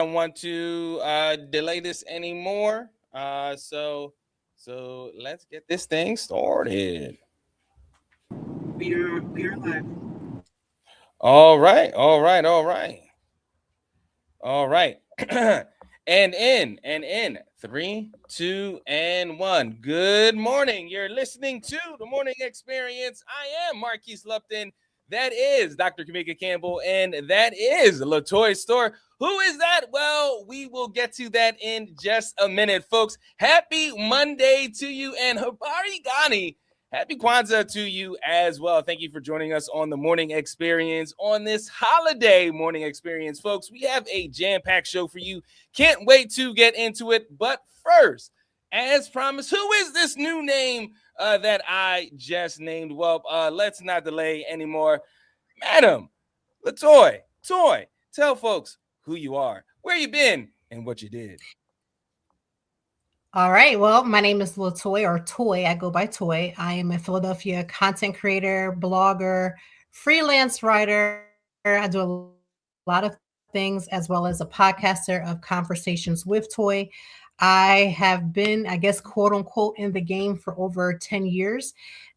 don't want to delay this anymore. So let's get this thing started. We are live. All right, all right, all right, all right. And in 3, 2, and 1. Good morning. You're listening to the Morning Experience. I am Marquise Lupton. That is Dr. Kamika Campbell, and that is Latoya Store. Who is that? Well, we will get to that in just a minute, folks. Happy Monday to you, and Habari Ghani. Happy Kwanzaa to you as well. Thank you for joining us on the Morning Experience on this holiday Morning Experience, folks. We have a jam-packed show for you. Can't wait to get into it. But first, as promised, who is this new name that I just named? Well, let's not delay anymore. Madam Latoy, tell folks who you are, where you been, and what you did. All right. Well, my name is Latoy or Toy. I go by Toy. I am a Philadelphia content creator, blogger, freelance writer. I do a lot of things as well as a podcaster of Conversations with Toy. I have been, I guess, quote unquote, in the game for over 10 years,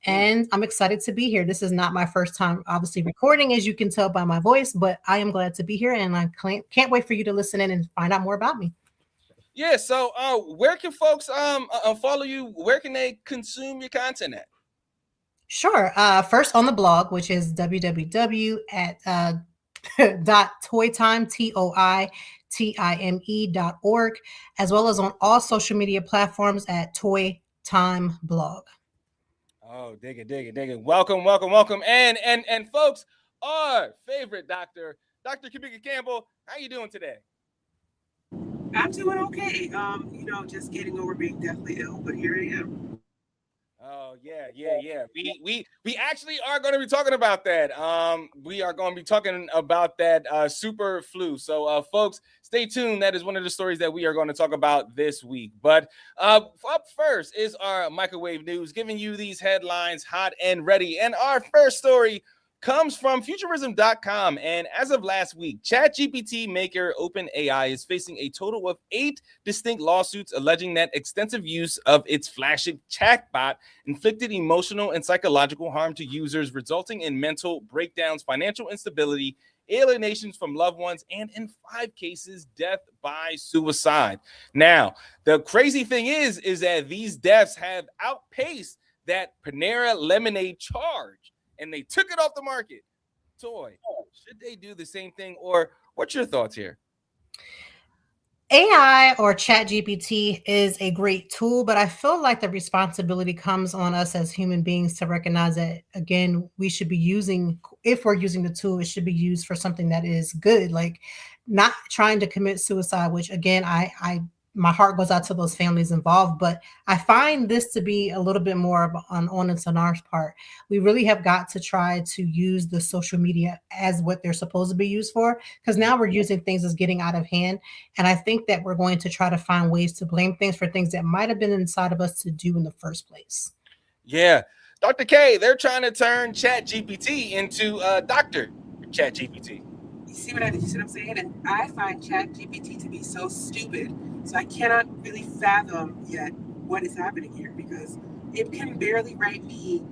and I'm excited to be here. This is not my first time, obviously, recording, as you can tell by my voice, but I am glad to be here, and I can't wait for you to listen in and find out more about me. Yeah, so where can folks follow you? Where can they consume your content at? Sure. First on the blog, which is www at dot toytime toitime.org, as well as on all social media platforms at Toy Time Blog. Oh, dig it, dig it, dig it. Welcome, welcome, welcome. And folks, our favorite doctor, Dr. Kamika Campbell. How you doing today? I'm doing okay. Just getting over being deathly ill, but here I am. Oh yeah. We actually are going to be talking about that. We are going to be talking about that super flu. So folks, stay tuned. That is one of the stories that we are going to talk about this week. But up first is our microwave news, giving you these headlines hot and ready. And our first story comes from futurism.com. And as of last week, ChatGPT maker OpenAI is facing a total of 8 distinct lawsuits alleging that extensive use of its flagship chatbot inflicted emotional and psychological harm to users, resulting in mental breakdowns, financial instability, alienations from loved ones, and in 5 cases, death by suicide. Now, the crazy thing is that these deaths have outpaced that Panera lemonade charge, and they took it off the market. Toy, should they do the same thing, or what's your thoughts here? AI or ChatGPT is a great tool, but I feel like the responsibility comes on us as human beings to recognize that, again, we should be using, if we're using the tool, it should be used for something that is good, like not trying to commit suicide, which again, I my heart goes out to those families involved, but I find this to be a little bit more of an onus on our part. We really have got to try to use the social media as what they're supposed to be used for, because now we're using things as getting out of hand. And I think that we're going to try to find ways to blame things for things that might have been inside of us to do in the first place. Yeah. Dr. K, they're trying to turn ChatGPT into Dr. ChatGPT. You see what I'm saying? And I find ChatGPT to be so stupid. So I cannot really fathom yet what is happening here because it can barely write me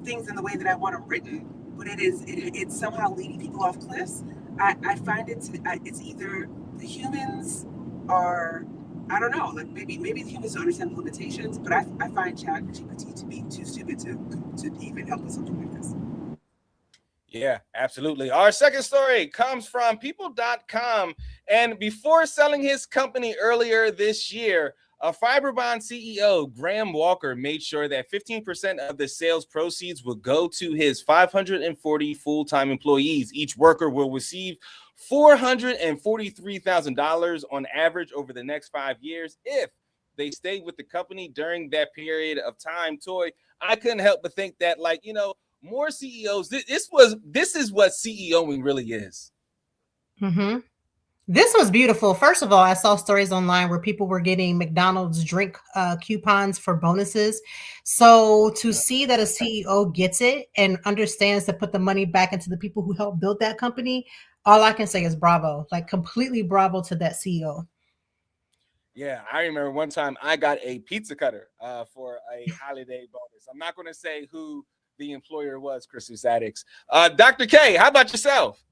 things in the way that I want them written, but it's somehow leading people off cliffs. I find it's either the humans are, I don't know, like maybe the humans don't understand the limitations, but I find ChatGPT to be too stupid to even help with something like this. Yeah, absolutely. Our second story comes from people.com. And before selling his company earlier this year, a Fiberbond CEO, Graham Walker, made sure that 15% of the sales proceeds will go to his 540 full-time employees. Each worker will receive $443,000 on average over the next 5 years if they stay with the company during that period of time. Toy, I couldn't help but think that, more CEOs. This is what CEOing really is. Mm-hmm. This was beautiful. First of all, I saw stories online where people were getting McDonald's drink coupons for bonuses. So to see that a CEO gets it and understands to put the money back into the people who helped build that company, All I can say is bravo, like completely bravo to that CEO. Yeah, I remember one time I got a pizza cutter for a holiday bonus. I'm not going to say who the employer was, Christmas addicts. Dr. K, how about yourself?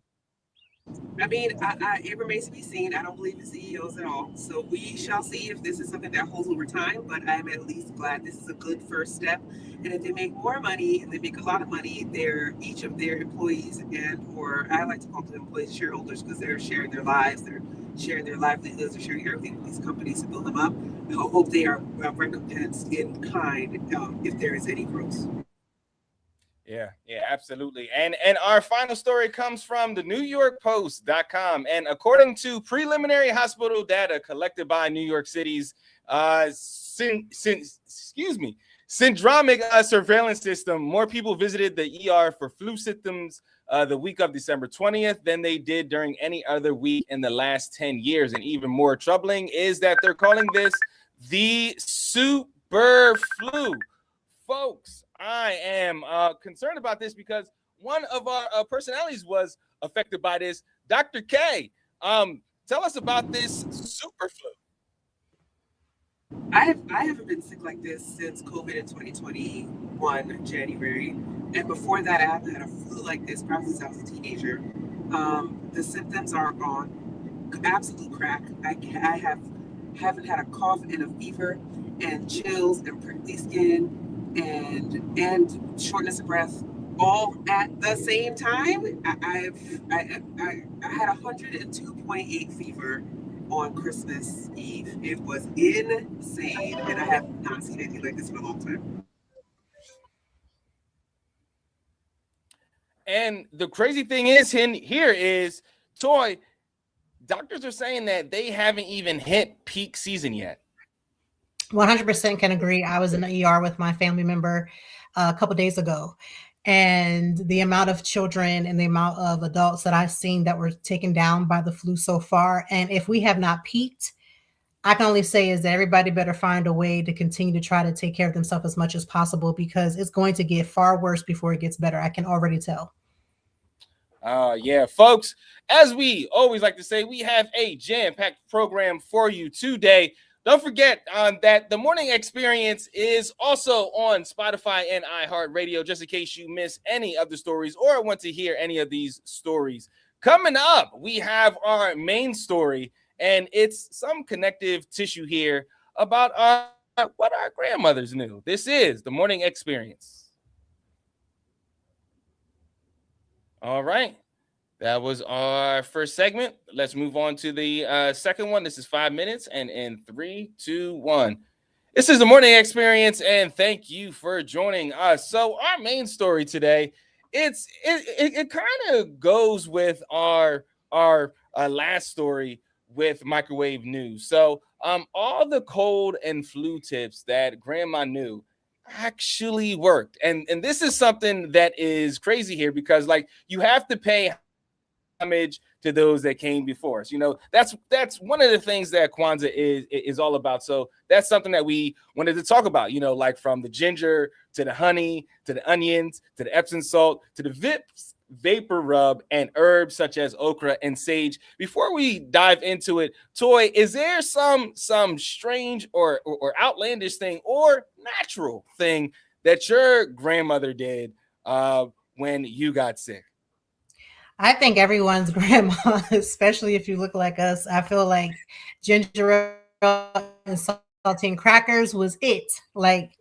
I mean, it remains to be seen. I don't believe in CEOs at all. So we shall see if this is something that holds over time. But I'm at least glad this is a good first step. And if they make more money and they make a lot of money, they're each of their employees and or I like to call them employees shareholders because they're sharing their lives, they're sharing their livelihoods, they're sharing everything with these companies to build them up. I hope they are recompensed in kind if there is any growth. Yeah, yeah, absolutely. And our final story comes from the New York Post.com. And according to preliminary hospital data collected by New York City's syndromic surveillance system, more people visited the ER for flu symptoms the week of December 20th than they did during any other week in the last 10 years. And even more troubling is that they're calling this the super flu. Folks, I am concerned about this because one of our personalities was affected by this. Dr. K, tell us about this super flu. I haven't been sick like this since COVID in 2021 January, and before that I haven't had a flu like this probably since I was a teenager. The symptoms are on absolute crack. I haven't had a cough and a fever and chills and prickly skin and shortness of breath all at the same time. I had 102.8 fever on Christmas Eve. It was insane, and I have not seen anything like this in a long time. And the crazy thing is in here is, Toy, doctors are saying that they haven't even hit peak season yet. 100% can agree. I was in the ER with my family member a couple days ago, and the amount of children and the amount of adults that I've seen that were taken down by the flu so far, and if we have not peaked, I can only say is that everybody better find a way to continue to try to take care of themselves as much as possible because it's going to get far worse before it gets better. I can already tell. Yeah, folks, as we always like to say, we have a jam-packed program for you today. Don't forget that the Morning Experience is also on Spotify and iHeartRadio, just in case you miss any of the stories or want to hear any of these stories. Coming up, we have our main story, and it's some connective tissue here about what our grandmothers knew. This is the Morning Experience. All right. That was our first segment. Let's move on to the second one. This is 5 minutes. And in 3, 2, 1. This is the Morning Experience, and thank you for joining us. So our main story today, it kind of goes with our last story with microwave news. So all the cold and flu tips that grandma knew actually worked. And this is something that is crazy here because like you have to pay homage to those that came before us. You know, that's one of the things that Kwanzaa is all about. So that's something that we wanted to talk about, you know, like from the ginger to the honey, to the onions, to the Epsom salt, to the Vips vapor rub and herbs such as okra and sage. Before we dive into it, Toy, is there some strange or outlandish thing or natural thing that your grandmother did when you got sick? I think everyone's grandma, especially if you look like us, I feel like ginger ale and saltine crackers was it. Like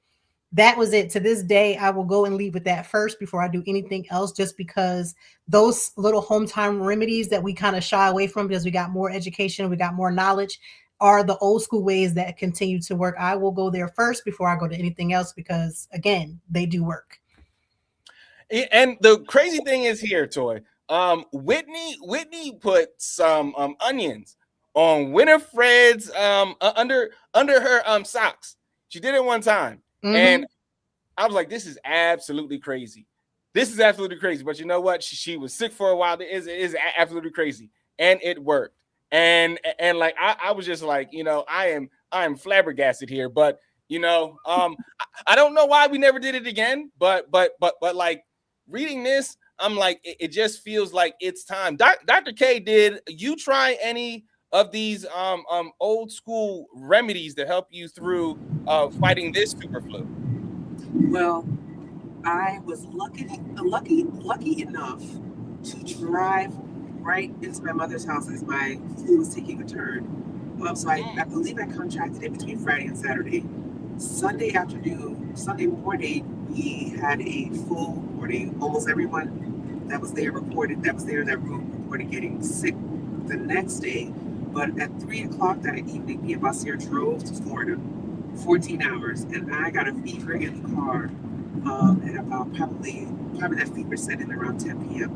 that was it. To this day, I will go and lead with that first before I do anything else, just because those little hometown remedies that we kind of shy away from because we got more education, we got more knowledge, are the old school ways that continue to work. I will go there first before I go to anything else because, again, they do work. And the crazy thing is here, Toy. Whitney put some onions on Winifred's under her socks. She did it one time, Mm-hmm. and I was like, "This is absolutely crazy. This is absolutely crazy." But you know what? She was sick for a while. It is absolutely crazy, and it worked. And like I was just like, you know, I am flabbergasted here. But you know, I don't know why we never did it again. But like reading this, I'm like, it just feels like it's time. Dr. K, did you try any of these old school remedies to help you through fighting this super flu? Well, I was lucky enough to drive right into my mother's house as my flu was taking a turn. So I believe I contracted it between Friday and Saturday. Sunday afternoon, Sunday morning, we had a full morning. Almost everyone that was there in that room reported getting sick the next day. But at 3 o'clock that evening, me and Basir drove to Florida, 14 hours, and I got a fever in the car at about probably that fever set in around 10 p.m.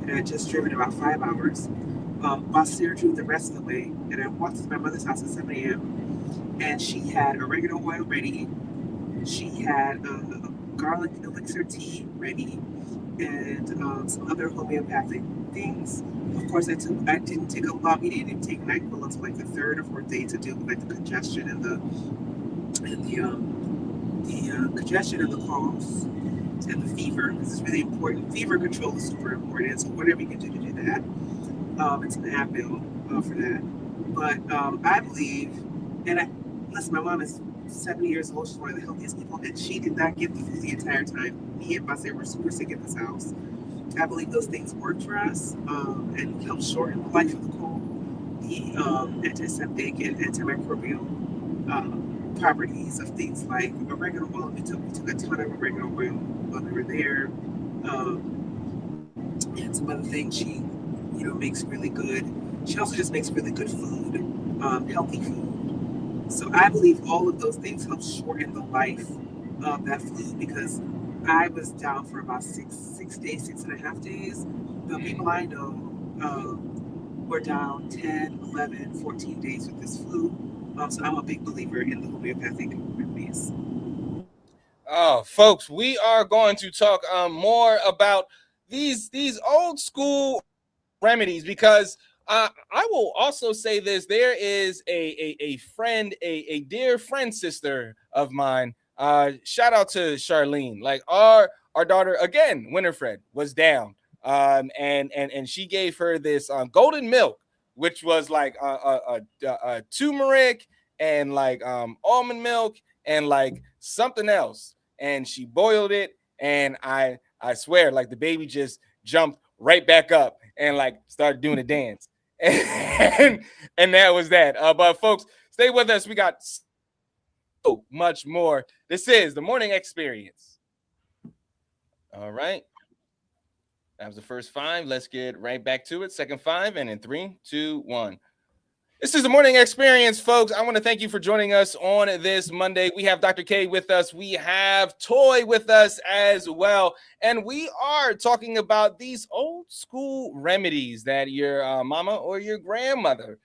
And I had just driven about 5 hours. Basir drove the rest of the way, and I walked to my mother's house at 7 a.m. And she had oregano oil ready. She had garlic elixir tea ready, and some other homeopathic things. Of course, I didn't take a lot. We didn't even take NyQuil until like the third or fourth day to deal with like the congestion and the congestion and the coughs and the fever, because it's really important. Fever control is super important. So whatever you can do to do that, it's an Advil for that. But I believe, and listen, my mom is 70 years old. She's one of the healthiest people, and she did not get the flu the entire time. Me and Basir were super sick in this house. I believe those things work for us and help shorten the life of the cold, the antiseptic and antimicrobial properties of things like oregano oil. We took a ton of oregano oil while we were there, and some other things she, makes really good. She also just makes really good food, healthy food. So I believe all of those things help shorten the life of that flu, because I was down for about 6 days, 6.5 days. The people I know were down 10, 11, 14 days with this flu. So I'm a big believer in the homeopathic remedies. Oh, folks, we are going to talk more about these old school remedies, because I will also say this: there is a friend, a dear friend, sister of mine. Shout out to Charlene. Like our daughter again, Winifred, was down, and she gave her this golden milk, which was like a turmeric and like almond milk and like something else, and she boiled it, and I swear, like the baby just jumped right back up and like started doing a dance, and that was that. But folks, stay with us. We got so much more. This is the Morning Experience. All right, that was the first five. Let's get right back to it. Second five, and in 3, 2, 1. This is the Morning Experience, folks. I want to thank you for joining us on this Monday. We have Dr. K with us. We have Toy with us as well. And we are talking about these old school remedies that your mama or your grandmother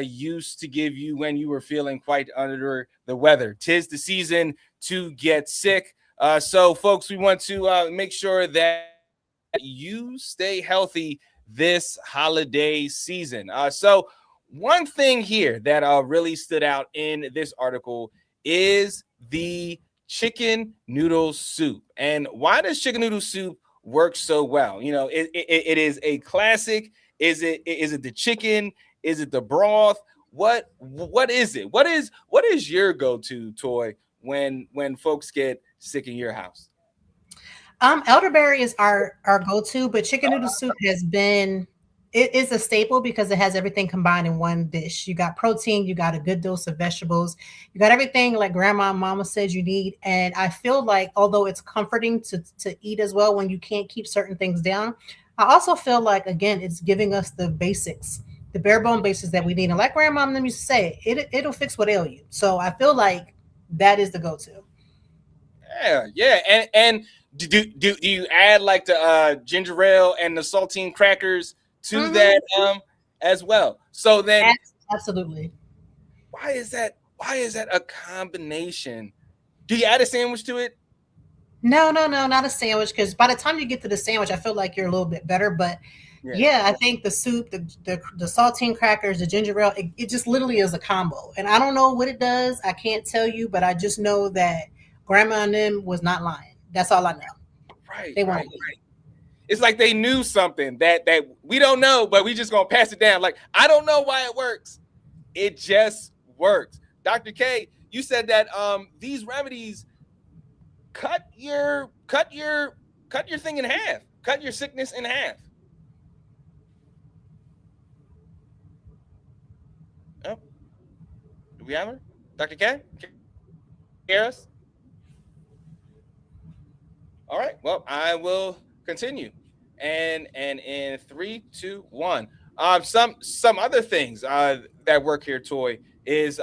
used to give you when you were feeling quite under the weather. 'Tis the season to get sick. So, folks, we want to make sure that you stay healthy this holiday season. So, one thing here that really stood out in this article is the chicken noodle soup. And why does chicken noodle soup work so well? It is a classic. Is it the chicken? Is it the broth? What is it? What is your go-to, Toy, when folks get sick in your house? Elderberry is our go-to, but chicken noodle soup has been it is a staple because it has everything combined in one dish. You got protein, you got a good dose of vegetables, you got everything like grandma and mama says you need. And I feel like although it's comforting to eat as well when you can't keep certain things down, I also feel like again it's giving us the basics, the bare bone basics that we need. And like grandma and them used to say, it'll fix what ail you. So I feel like that is the go-to. Yeah. And do you add like the ginger ale and the saltine crackers to Hmm. that as well? So then Absolutely. why is that? Why is that a combination? Do you add a sandwich to it? No, no, no, not a sandwich. Because by the time you get to the sandwich, I feel like you're a little bit better. But Yeah. yeah, I think the soup, the saltine crackers, the ginger ale, it just literally is a combo. And I don't know what it does. I can't tell you, but I just know that grandma and them was not lying. That's all I know. Right, They weren't right. lying. It's like they knew something that we don't know, but we just gonna pass it down. Like, I don't know why it works. It just works. Dr. K, you said that these remedies cut your thing in half, cut your sickness in half. Oh, do we have her? Dr. K? Can you hear us? All right. Well, I will continue. And in three, two, one. Some other things that work here, Toy, is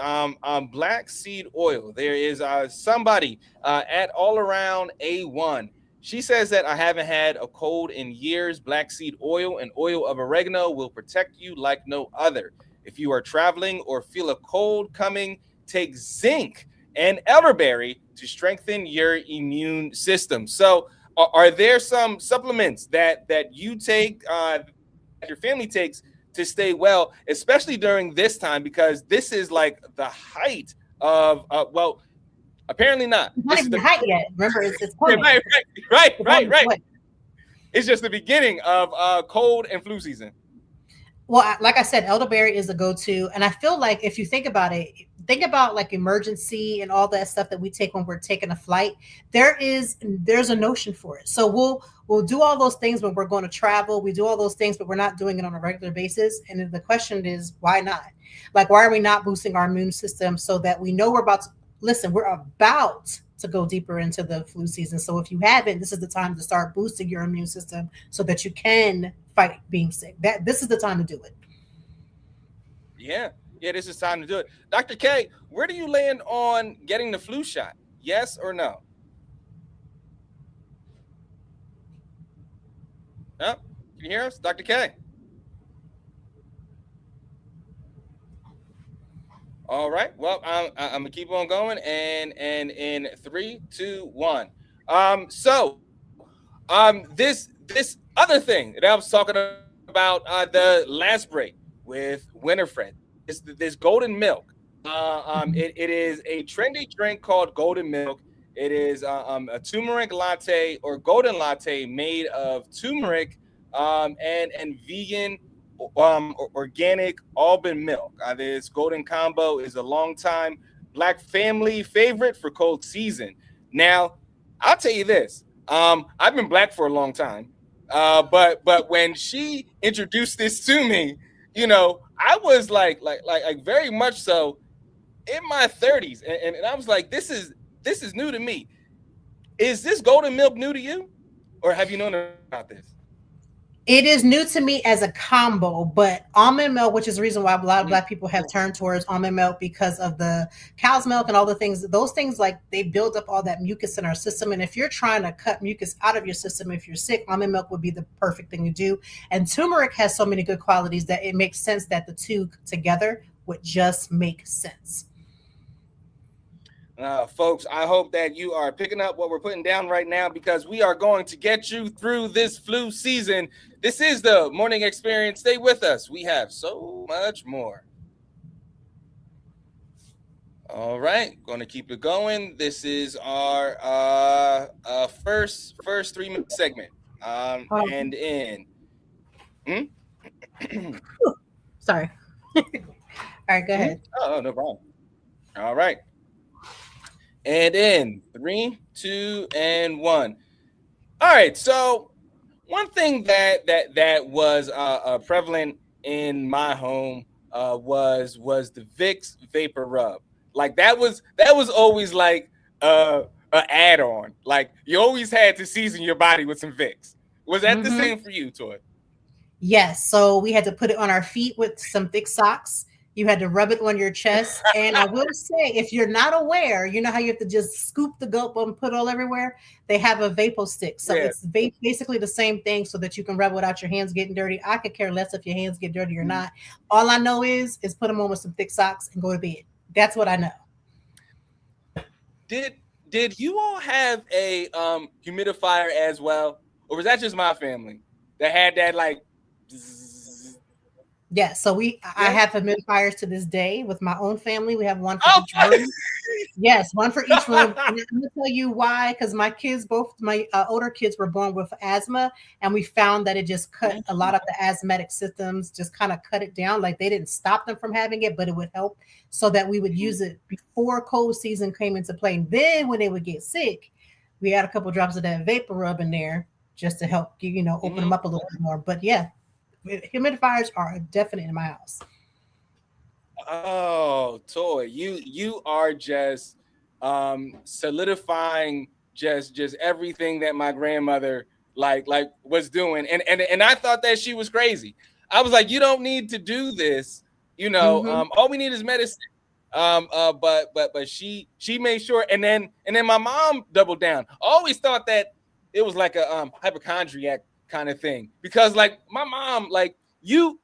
black seed oil. There is somebody at all around A1. She says that I haven't had a cold in years. Black seed oil and oil of oregano will protect you like no other. If you are traveling or feel a cold coming, take zinc and elderberry to strengthen your immune system. So, are there some supplements that you take, that your family takes to stay well, especially during this time, because this is like the height of well, apparently not. It's not This is even the height yet. Remember, it's yeah, coming. right. It's just the beginning of cold and flu season. Well, like I said, elderberry is a go-to, and I feel like if you think about it, think about like emergency and all that stuff that we take when we're taking a flight. There's a notion for it. So we'll do all those things when we're going to travel. We do all those things, but we're not doing it on a regular basis. And the question is, why not? Like, why are we not boosting our immune system so that we know we're about to listen? We're about to go deeper into the flu season. So if you haven't, this is the time to start boosting your immune system so that you can fight being sick. This is the time to do it. Yeah, yeah, this is time to do it. Dr. K, where do you land on getting the flu shot? Yes or no? Oh, can you hear us, Dr. K? All right. Well, I'm gonna keep on going, and in three, two, one. This other thing that I was talking about the last break with Winifred. This golden milk. It is a trendy drink called golden milk. It is a turmeric latte or golden latte made of turmeric and vegan organic almond milk. This golden combo is a long time Black family favorite for cold season. Now, I'll tell you this. I've been Black for a long time, but when she introduced this to me, I was like very much so in my 30s, and I was like, this is new to me. Is this golden milk new to you, or have you known about this? It is new to me as a combo, but almond milk, which is the reason why a lot of Black people have turned towards almond milk because of the cow's milk and all the things, those things like they build up all that mucus in our system. And if you're trying to cut mucus out of your system, if you're sick, almond milk would be the perfect thing to do. And turmeric has so many good qualities that it makes sense that the two together would just make sense. Folks, I hope that you are picking up what we're putting down right now, because we are going to get you through this flu season. This is the Morning Experience. Stay with us. We have so much more. All right, going to keep it going. This is our first 3-minute segment. And in. Sorry. All right, go ahead. Oh, no problem. All right. And in 3, 2, and 1. All right. So one thing that was prevalent in my home was the Vicks Vapor Rub. Like that was always like an add-on. Like you always had to season your body with some Vicks. Was that the same for you, Toy? Yes. So we had to put it on our feet with some thick socks. You had to rub it on your chest. And I will say, if you're not aware, you know how you have to just scoop the gulp and put all everywhere? They have a Vapo stick. So it's basically the same thing so that you can rub without your hands getting dirty. I could care less if your hands get dirty or not. All I know is put them on with some thick socks and go to bed. That's what I know. Did you all have a humidifier as well? Or was that just my family that had that like? Zzz? Yeah, so I have humidifiers to this day with my own family. We have one for Oh, each room. Yes, one for each room. And I'm gonna tell you why, because my kids, both my older kids, were born with asthma, and we found that it just cut a lot of the asthmatic symptoms, just kind of cut it down. Like they didn't stop them from having it, but it would help so that we would use it before cold season came into play. And then when they would get sick, we had a couple drops of that vapor rub in there just to help open them up a little bit more. But yeah, humidifiers are definite in my house. Oh, Toy, you are just solidifying just everything that my grandmother like was doing. And I thought that she was crazy. I was like, you don't need to do this, Hmm. all we need is medicine. But she made sure, and then my mom doubled down. I always thought that it was like a hypochondriac kind of thing, because like my mom, like you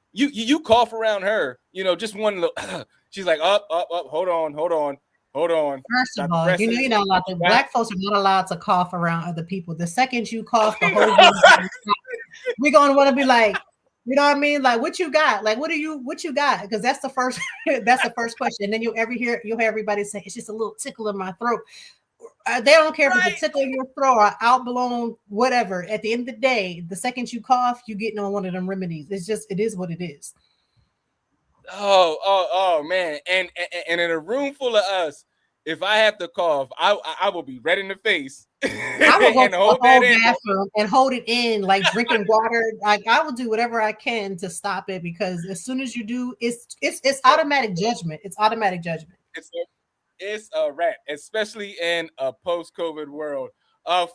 cough around her, just one little she's like, up, hold on, First of Dr. all, Preston's you're not allowed to. got. Black folks are not allowed to cough around other people. The second you cough, the whole room, we're gonna want to be like, you know what I mean? Like, what you got? Like, what you got? Because that's the first, that's the first question. And then you'll hear everybody say, it's just a little tickle in my throat. They don't care if it's a Right. tickle in your throat or outblown, whatever. At the end of the day, the second you cough, you getting on one of them remedies. It is what it is. Oh man. And in a room full of us, if I have to cough, I will be red in the face I will go and to the hold that whole in. bathroom and hold it in, like drinking water. Like I will do whatever I can to stop it because as soon as you do, it's automatic judgment. It's automatic judgment. It's it's a wrap, especially in a post-COVID world.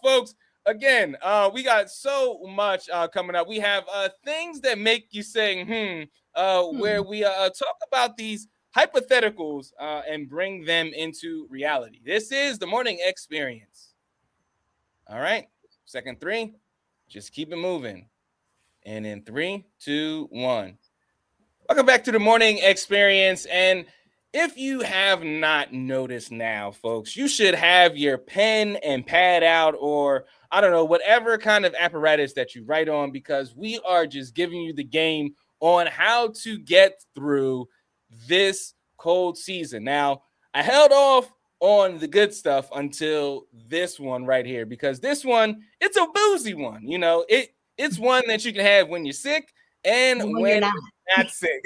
Folks, again, we got so much coming up. We have things that make you say, where Hmm. we talk about these hypotheticals and bring them into reality. This is the morning experience. All right. Second three, just keep it moving. And in three, two, one. Welcome back to the morning experience. And if you have not noticed now, folks, you should have your pen and pad out, or I don't know, whatever kind of apparatus that you write on, because we are just giving you the game on how to get through this cold season. Now, I held off on the good stuff until this one right here, because this one, it's a boozy one. It's one that you can have when you're sick and And when you're when not, not sick.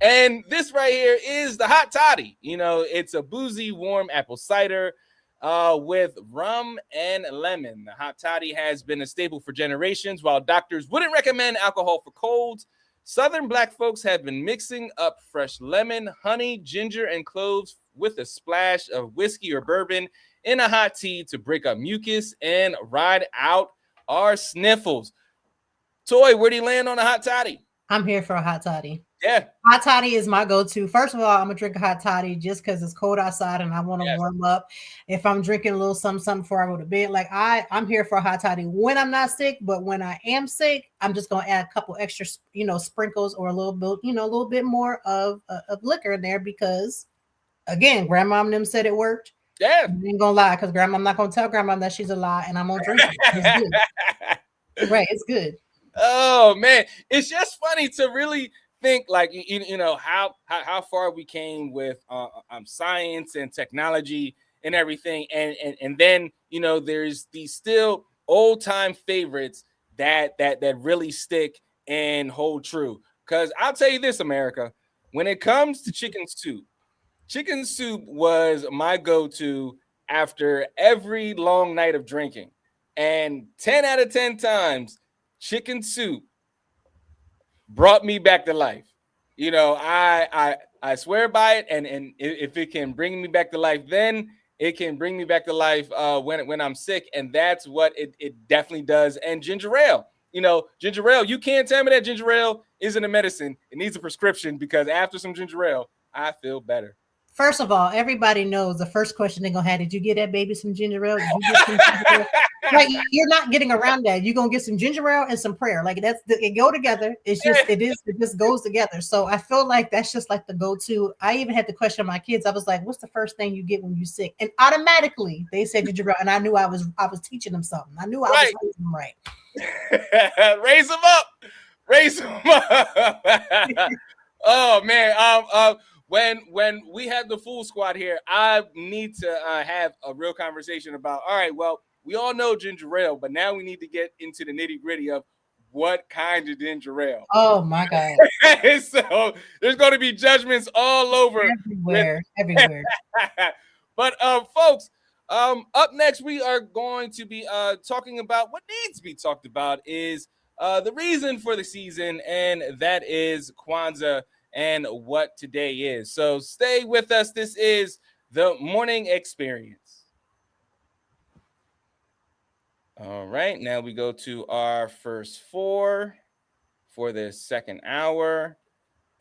And this right here is the hot toddy. It's a boozy, warm apple cider with rum and lemon. The hot toddy has been a staple for generations. While doctors wouldn't recommend alcohol for colds, Southern Black folks have been mixing up fresh lemon, honey, ginger, and cloves with a splash of whiskey or bourbon in a hot tea to break up mucus and ride out our sniffles. Toy, where do you land on a hot toddy? I'm here for a hot toddy. Yeah. Hot toddy is my go-to. First of all, I'm gonna drink a hot toddy just because it's cold outside and I want to Yes. warm up. If I'm drinking a little something before I go to bed, like I'm here for a hot toddy when I'm not sick. But when I am sick, I'm just gonna add a couple extra, sprinkles or a little bit, a little bit more of liquor in there because, again, grandma and them said it worked. Yeah. I ain't gonna lie because grandma, I'm not gonna tell grandma that she's a lie, and I'm gonna drink it. It's good, right? It's good. Oh man, it's just funny to really think like how far we came with science and technology and everything, and then there's these still old time favorites that really stick and hold true. Because I'll tell you this, America, when it comes to chicken soup was my go-to after every long night of drinking, and 10 out of 10 times chicken soup brought me back to life. I swear by it, and if it can bring me back to life, then it can bring me back to life when I'm sick, and that's what it definitely does. And ginger ale, ginger ale, you can't tell me that ginger ale isn't a medicine. It needs a prescription, because after some ginger ale, I feel better. First of all, everybody knows the first question they're gonna have: did you get that baby some ginger ale? Did you get some ginger ale? Like you're not getting around that. You're gonna get some ginger ale and some prayer. Like it go together. It just goes together. So I feel like that's just like the go-to. I even had to question my kids. I was like, "What's the first thing you get when you're sick?" And automatically they said ginger ale, and I knew I was teaching them something. I knew I was Right. raising them right. Raise them up. Raise them up. Oh man. When we have the full squad here, I need to have a real conversation about. All right, well, we all know ginger ale, but now we need to get into the nitty gritty of what kind of ginger ale. Oh my God. So there's going to be judgments all over with. Everywhere. Everywhere. But folks, up next we are going to be talking about what needs to be talked about is the reason for the season, and that is Kwanzaa and what today is. So stay with us. This is the Morning Experience. All right, now we go to our first four for the second hour.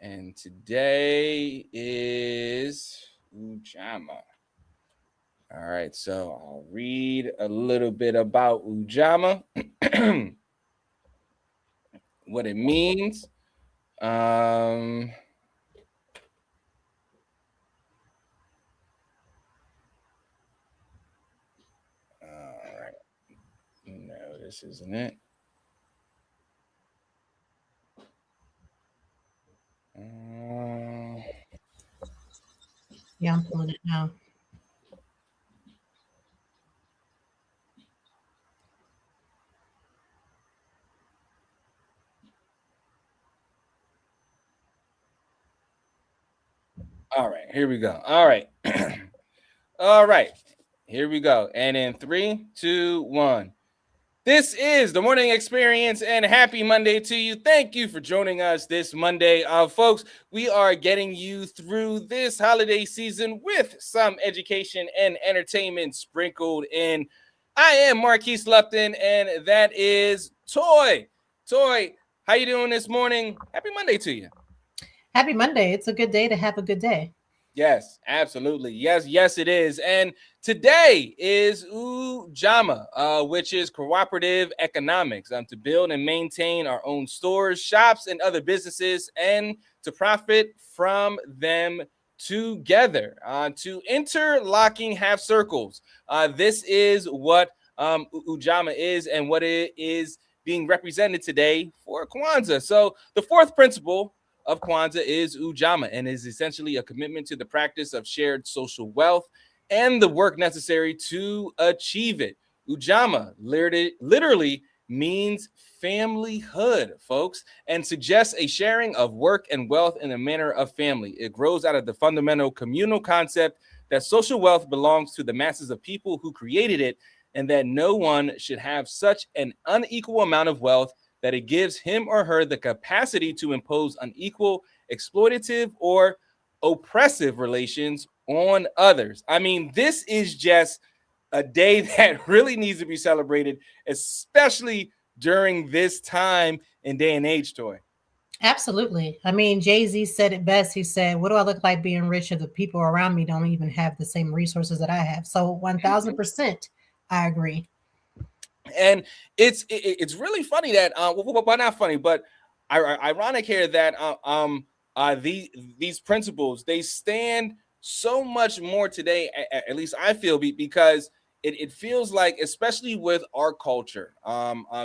And today is Ujamaa. All right, so I'll read a little bit about Ujamaa, what it means. All right. No, this isn't it. Yeah, I'm pulling it now. All right, here we go. All right. All right, here we go. And in 3, 2, 1. This is the Morning Experience, and happy Monday to you. Thank you for joining us this Monday. Folks, we are getting you through this holiday season with some education and entertainment sprinkled in. I am Marquise Lupton, and that is Toy. Toy, how you doing this morning? Happy Monday to you. Happy Monday. It's a good day to have a good day. Yes, absolutely. Yes, it is. And today is Ujamaa, which is cooperative economics, to build and maintain our own stores, shops, and other businesses, and to profit from them together. To interlocking half circles. This is what Ujamaa is and what it is being represented today for Kwanzaa. So the fourth principle of Kwanzaa is Ujamaa, and is essentially a commitment to the practice of shared social wealth and the work necessary to achieve it. Ujamaa literally means familyhood, folks, and suggests a sharing of work and wealth in a manner of family. It grows out of the fundamental communal concept that social wealth belongs to the masses of people who created it, and that no one should have such an unequal amount of wealth that it gives him or her the capacity to impose unequal, exploitative, or oppressive relations on others. I mean, this is just a day that really needs to be celebrated, especially during this time and day and age, Toy. Absolutely. I mean, Jay-Z said it best. He said, what do I look like being rich if the people around me don't even have the same resources that I have? So 1000%, I agree. And it's really funny that well, not funny, but ironic here that these principles, they stand so much more today. At least I feel, because it feels like, especially with our culture,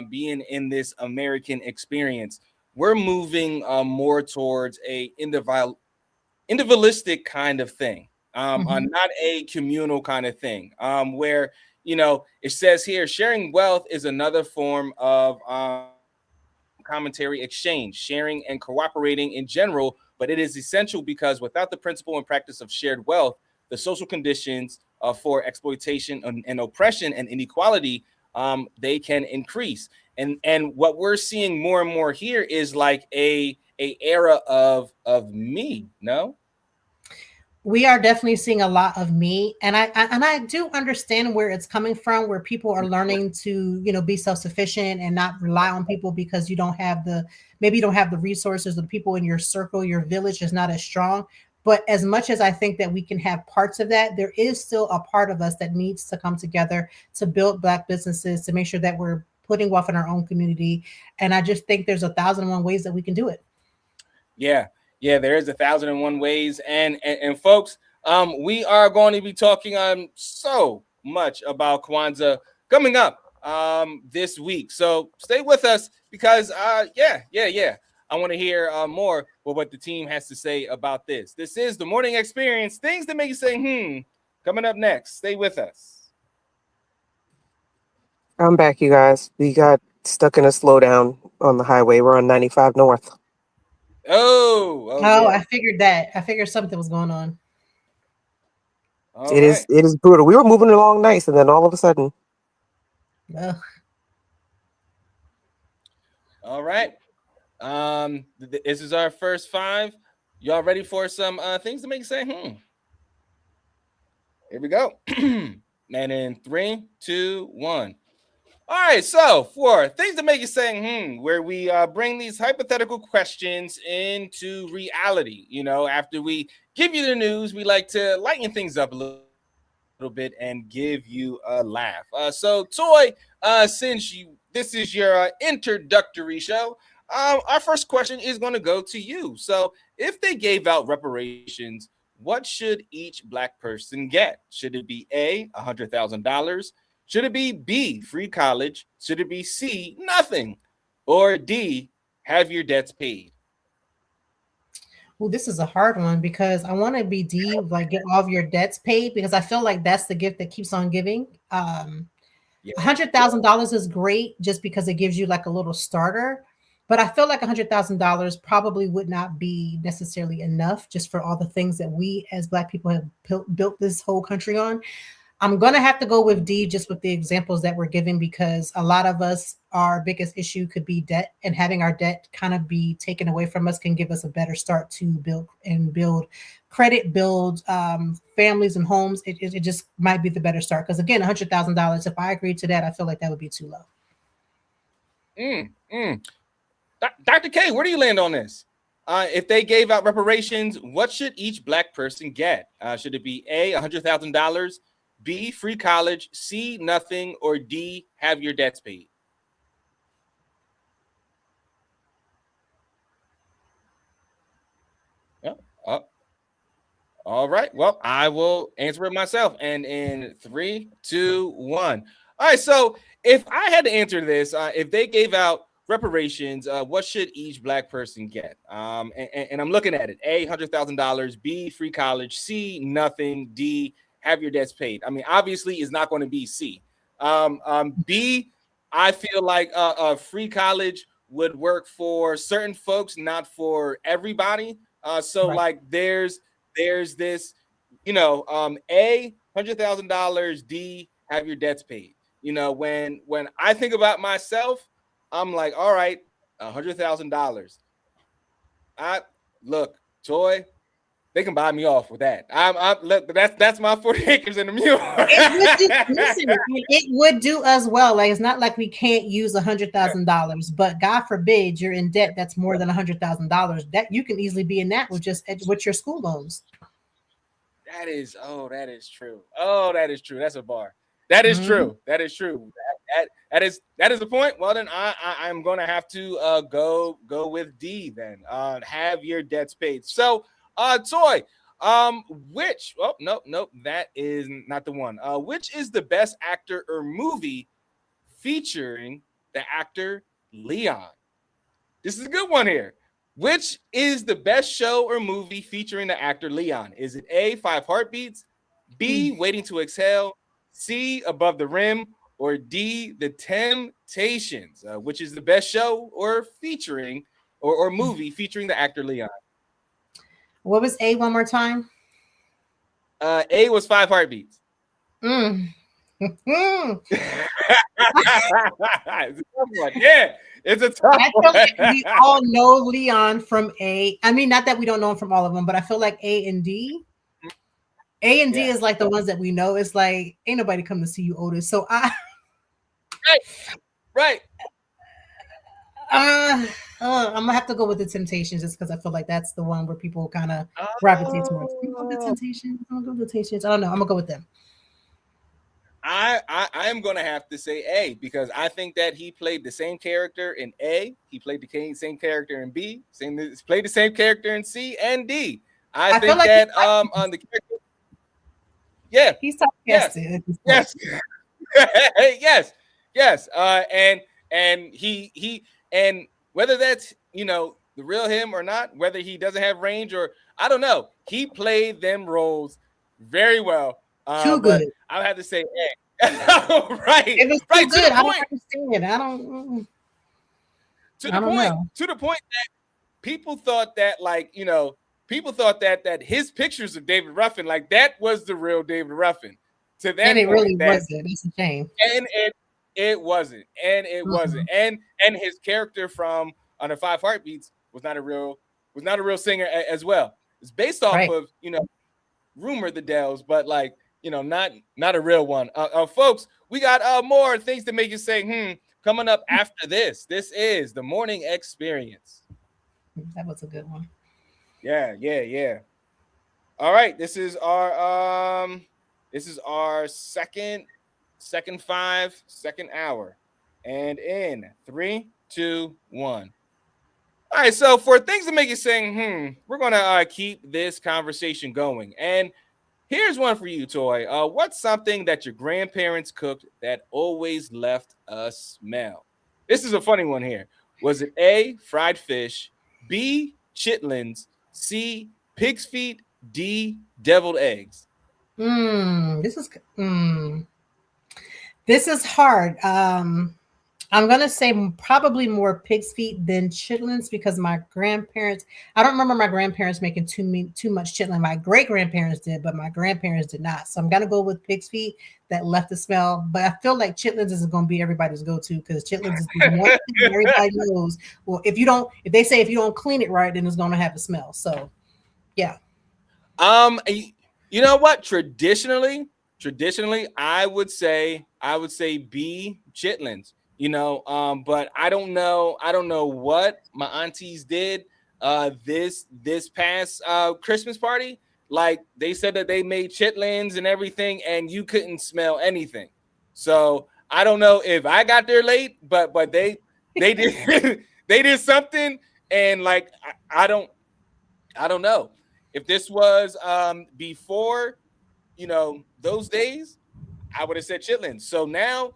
being in this American experience, we're moving more towards a individualistic kind of thing, not a communal kind of thing, where it says here, sharing wealth is another form of commentary exchange, sharing and cooperating in general, but it is essential because without the principle and practice of shared wealth, the social conditions for exploitation and oppression and inequality, they can increase. And what we're seeing more and more here is like a era of me. No. We are definitely seeing a lot of me, and I do understand where it's coming from, where people are learning to be self-sufficient and not rely on people because you don't have the resources. The people in your circle, your village is not as strong. But as much as I think that we can have parts of that, there is still a part of us that needs to come together to build Black businesses, to make sure that we're putting wealth in our own community. And I just think there's 1,001 ways that we can do it. Yeah, there is 1,001 ways, and folks, we are going to be talking so much about Kwanzaa coming up this week. So stay with us because yeah. I want to hear more what the team has to say about this. This is the Morning Experience. Things that make you say, coming up next. Stay with us. I'm back, you guys. We got stuck in a slowdown on the highway. We're on 95 North. Oh Oh, yeah. I figured that. I figured something was going on. All It right. is brutal. We were moving along nice, and then all of a sudden, Ugh. All right. This is our first 5. Y'all ready for some things to make you say, Here we go. And in 3, 2, 1. All right, so for things that make you say, where we bring these hypothetical questions into reality. You know, after we give you the news, we like to lighten things up a little bit and give you a laugh. So, Toy, since this is your introductory show, our first question is going to go to you. So, if they gave out reparations, what should each black person get? Should it be A, $100,000? Should it be B, free college? Should it be C, nothing? Or D, have your debts paid? Well, this is a hard one because I want to be D, like get all of your debts paid because I feel like that's the gift that keeps on giving. Yeah. $100,000 is great just because it gives you like a little starter. But I feel like $100,000 probably would not be necessarily enough just for all the things that we as Black people have built this whole country on. I'm going to have to go with D just with the examples that we're giving because a lot of us, our biggest issue could be debt, and having our debt kind of be taken away from us can give us a better start to build credit, build families and homes. It just might be the better start because again, $100,000. If I agreed to that, I feel like that would be too low. Dr. K, where do you land on this? If they gave out reparations, what should each black person get? Should it be A, $100,000, B, free college, C, nothing, or D, have your debts paid? Yeah. All right. Well, I will answer it myself. And in 3, 2, 1. All right. So if I had to answer this, if they gave out reparations, what should each black person get? And I'm looking at it: A, $100,000; B, free college; C, nothing; D, have your debts paid. I mean, obviously, it's not going to be C. B, I feel like free college would work for certain folks, not for everybody. So Right. like, there's this, A, $100,000; D, have your debts paid. When I think about myself, I'm like, all right, $100,000. I look, Toy, they can buy me off with that. That's my 40 acres and a mule. It would do us well. Like it's not like we can't use $100,000, but God forbid you're in debt that's more than $100,000. That you can easily be in that with your school loans. That is true. Oh, that is true. That's a bar. That is true. That is true. That is the point. Well, then I'm gonna have to go with D then. Have your debts paid. So, Toy, which? Oh, no, that is not the one. Which is the best actor or movie featuring the actor Leon? This is a good one here. Which is the best show or movie featuring the actor Leon? Is it A, 5 Heartbeats, B, Waiting to Exhale, C, Above the Rim, or D, The Temptations? Which is the best show or featuring or movie featuring the actor Leon? What was A one more time? A was 5 Heartbeats. It's a tough one. Yeah, it's a tough one. Like we all know Leon from A. I mean, not that we don't know him from all of them, but I feel like A and D is like the ones that we know. It's like ain't nobody come to see you, Otis. So right. I'm gonna have to go with The Temptations just because I feel like that's the one where people kind of gravitate towards. I'm gonna go with The Temptations. I don't know. I'm gonna go with them. I am gonna have to say A because I think that he played the same character in A. He played the same character in B. Played the same character in C and D. I think like that on the character. Yeah, he's typecasted. Yes. Yes. Yes. And he and whether that's the real him or not, whether he doesn't have range or I don't know, he played them roles very well. Too But good. I have to say, right, It was too right to good. the I don't point, understand. I don't know. to the point that people thought that people thought that his pictures of David Ruffin like that was the real David Ruffin to And that it really point that wasn't. It's a shame. and it wasn't and his character from Under Five Heartbeats was not a real singer as well. It's based off Right. of Rumor the Dells, but not a real one. Folks, we got more things to make you say coming up after this. This is the Morning Experience. That was a good one. Yeah. All right, this is our second second hour. And in 3, 2, 1. All right, so for things to make you sing, we're gonna keep this conversation going. And here's one for you, Toy. What's something that your grandparents cooked that always left a smell? This is a funny one here. Was it A, fried fish, B, chitlins, C, pig's feet, D, deviled eggs? This is this is hard. I'm gonna say probably more pig's feet than chitlins because my grandparents. I don't remember my grandparents making too much chitlin. My great grandparents did, but my grandparents did not. So I'm gonna go with pig's feet that left the smell. But I feel like chitlins isn't gonna be everybody's go-to because chitlins is the one thing everybody knows. Well, if they say if you don't clean it right, then it's gonna have a smell. So yeah. You know what? Traditionally, I would say B, chitlins. But I don't know what my aunties did this past Christmas party. Like they said that they made chitlins and everything, and you couldn't smell anything. So I don't know if I got there late, but they did they did something, and like I don't know if this was before those days. I would have said chitlins. So now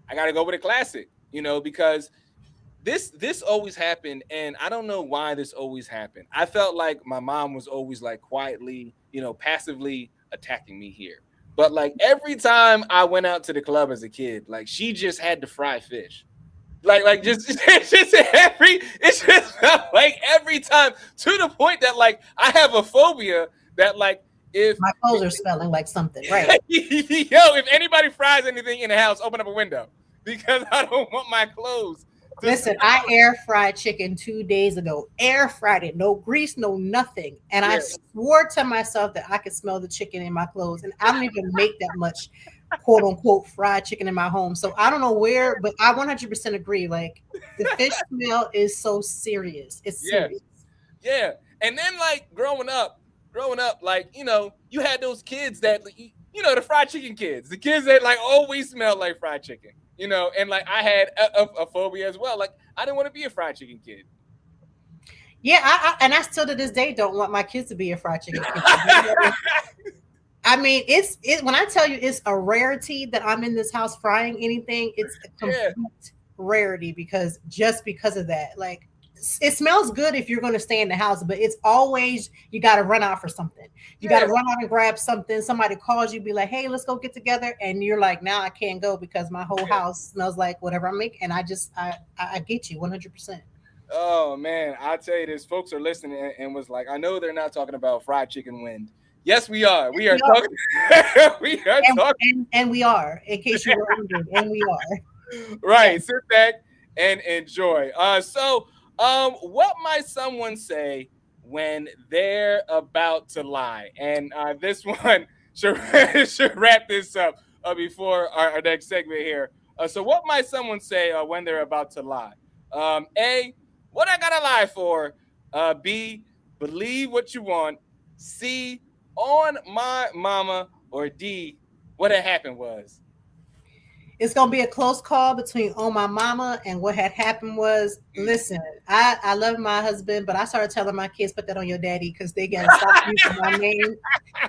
I got to go with a classic, because this always happened, and I don't know why this always happened. I felt like my mom was always like quietly, passively attacking me here. But like every time I went out to the club as a kid, like she just had to fry fish. Like just it's just like every time to the point that like I have a phobia that like if My clothes are smelling like something, right? if anybody fries anything in the house, open up a window because I don't want my clothes. Listen, I air fried chicken 2 days ago. Air fried it, no grease, no nothing. And I swore to myself that I could smell the chicken in my clothes. And I don't even make that much quote unquote fried chicken in my home. So I don't know where, but I 100% agree. Like the fish smell is so serious. It's serious. Yeah. And then like growing up, like, you had those kids that, the fried chicken kids, the kids that like always smell like fried chicken, and like I had a phobia as well. Like I didn't want to be a fried chicken kid. Yeah, and I still to this day don't want my kids to be a fried chicken kid. I mean, it's when I tell you it's a rarity that I'm in this house frying anything, it's a complete rarity because of that. Like it smells good if you're going to stay in the house, but it's always you got to run out for something. You got to run out and grab something. Somebody calls you, be like, "Hey, let's go get together," and you're like, "Now I can't go because my whole house smells like whatever I make." And I get you 100%. Oh man, I'll tell you this. Folks are listening and was like, I know they're not talking about fried chicken wind. Yes, we are. We are talking. We are talking, and we are. In case you were wondering, and we are. Right. Yes. Sit back and enjoy. What might someone say when they're about to lie? And this one should wrap this up before our next segment here. So what might someone say when they're about to lie? A, what I gotta lie for? B, believe what you want. C, on my mama. Or D, what had happened was. It's gonna be a close call between "On My Mama" and what had happened was. Listen, I love my husband, but I started telling my kids put that on your daddy because they gotta stop using my name.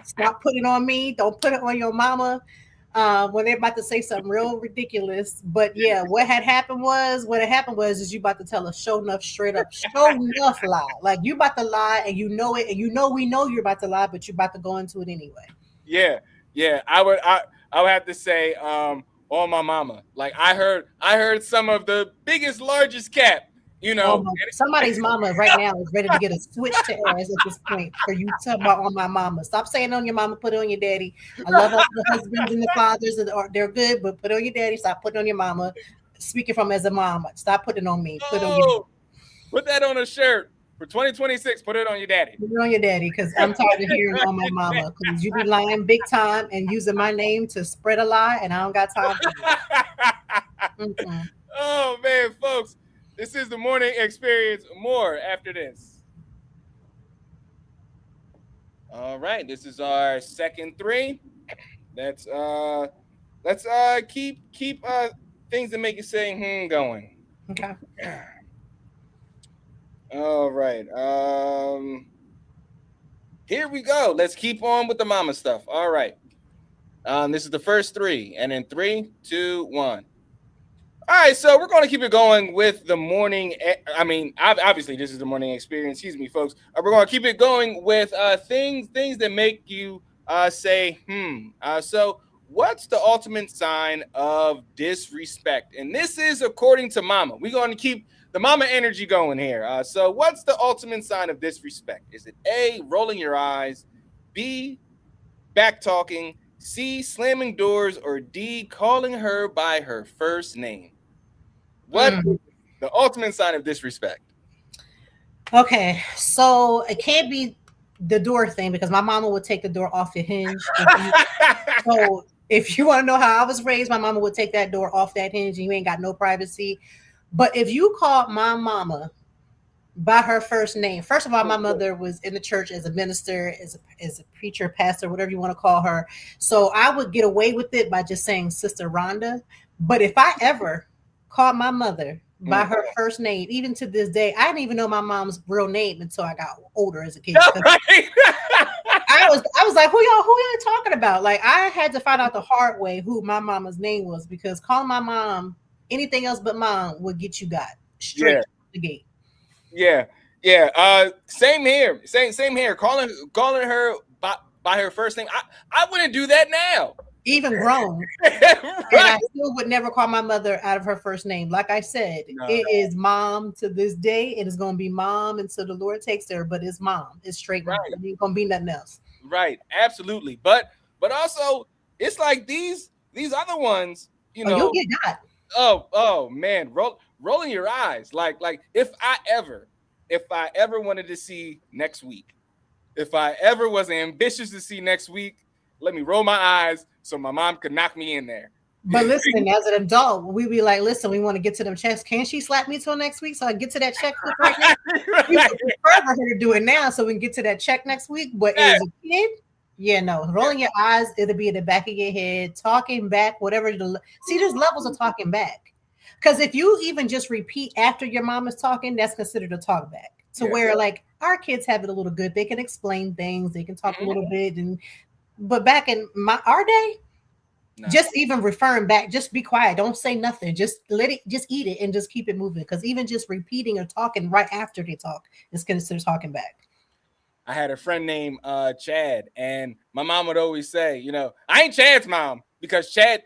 Stop putting it on me. Don't put it on your mama. when they're about to say something real ridiculous. But yeah, what had happened was is you about to tell a show enough, straight up, show enough lie. Like you about to lie and you know it, and you know we know you're about to lie, but you're about to go into it anyway. Yeah, yeah. I would have to say, on my mama. Like I heard some of the biggest, largest cap. You Oh know, my, somebody's mama right now is ready to get a switch to ass at this point for you to talk about on my mama. Stop saying on your mama, put it on your daddy. I love all the husbands and the fathers, and they're good, but put it on your daddy. Stop putting it on your mama. Speaking from as a mama, stop putting it on me. Put it on your oh, put that on a shirt for 2026. Put it on your daddy. Put it on your daddy, because I'm tired of hearing on my mama. Because you be lying big time and using my name to spread a lie, and I don't got time for it. Mm-mm. Oh man, folks, this is the morning experience. More after this. All right, this is our second three. Let's keep things that make you say going. Okay. All right. Here we go. Let's keep on with the mama stuff. All right. This is the first three, and in 3, 2, 1. All right, so we're going to keep it going with the morning. I mean, obviously, this is the morning experience. Excuse me, folks. We're going to keep it going with things that make you say So, what's the ultimate sign of disrespect? And this is according to Mama. We're going to keep the Mama energy going here. So, what's the ultimate sign of disrespect? Is it A, rolling your eyes, B, back talking, C, slamming doors, or D, calling her by her first name? What is the ultimate sign of disrespect? Okay, so it can't be the door thing because my mama would take the door off the hinge. So if you want to know how I was raised, my mama would take that door off that hinge and you ain't got no privacy. But if you call my mama by her first name, first of all, my mother was in the church as a minister, as a preacher, pastor, whatever you want to call her. So I would get away with it by just saying Sister Rhonda. But if I ever called my mother by her first name, even to this day, I didn't even know my mom's real name until I got older as a kid. I was like, who y'all talking about? Like I had to find out the hard way who my mama's name was, because calling my mom anything else but mom would get you got straight to the gate. Yeah. Same here. Same here. Calling her by her first name. I wouldn't do that now. Even grown. Right. And I still would never call my mother out of her first name. Like I said, it is mom to this day. It is going to be mom until the Lord takes her, but it's mom. It's straight mom. It ain't going to be nothing else. Right. Absolutely. But also, it's like these other ones, you know. You'll get got. Oh man, rolling your eyes. Like if I ever wanted to see next week, if I ever was ambitious to see next week, let me roll my eyes so my mom could knock me in there. But listen, as an adult, we be like, listen, we want to get to them checks. Can she slap me till next week so I get to that check right now? We would prefer for her to do it now so we can get to that check next week. But as a kid, yeah, no, rolling your eyes, it'll be in the back of your head, talking back, whatever. See, there's levels of talking back. Because if you even just repeat after your mom is talking, that's considered a talk back. To where like our kids have it a little good. They can explain things, they can talk a little bit. But back in our day, just even referring back, just be quiet. Don't say nothing. Just just eat it and just keep it moving. Because even just repeating or talking right after they talk is considered talking back. I had a friend named Chad, and my mom would always say, you know, I ain't Chad's mom, because Chad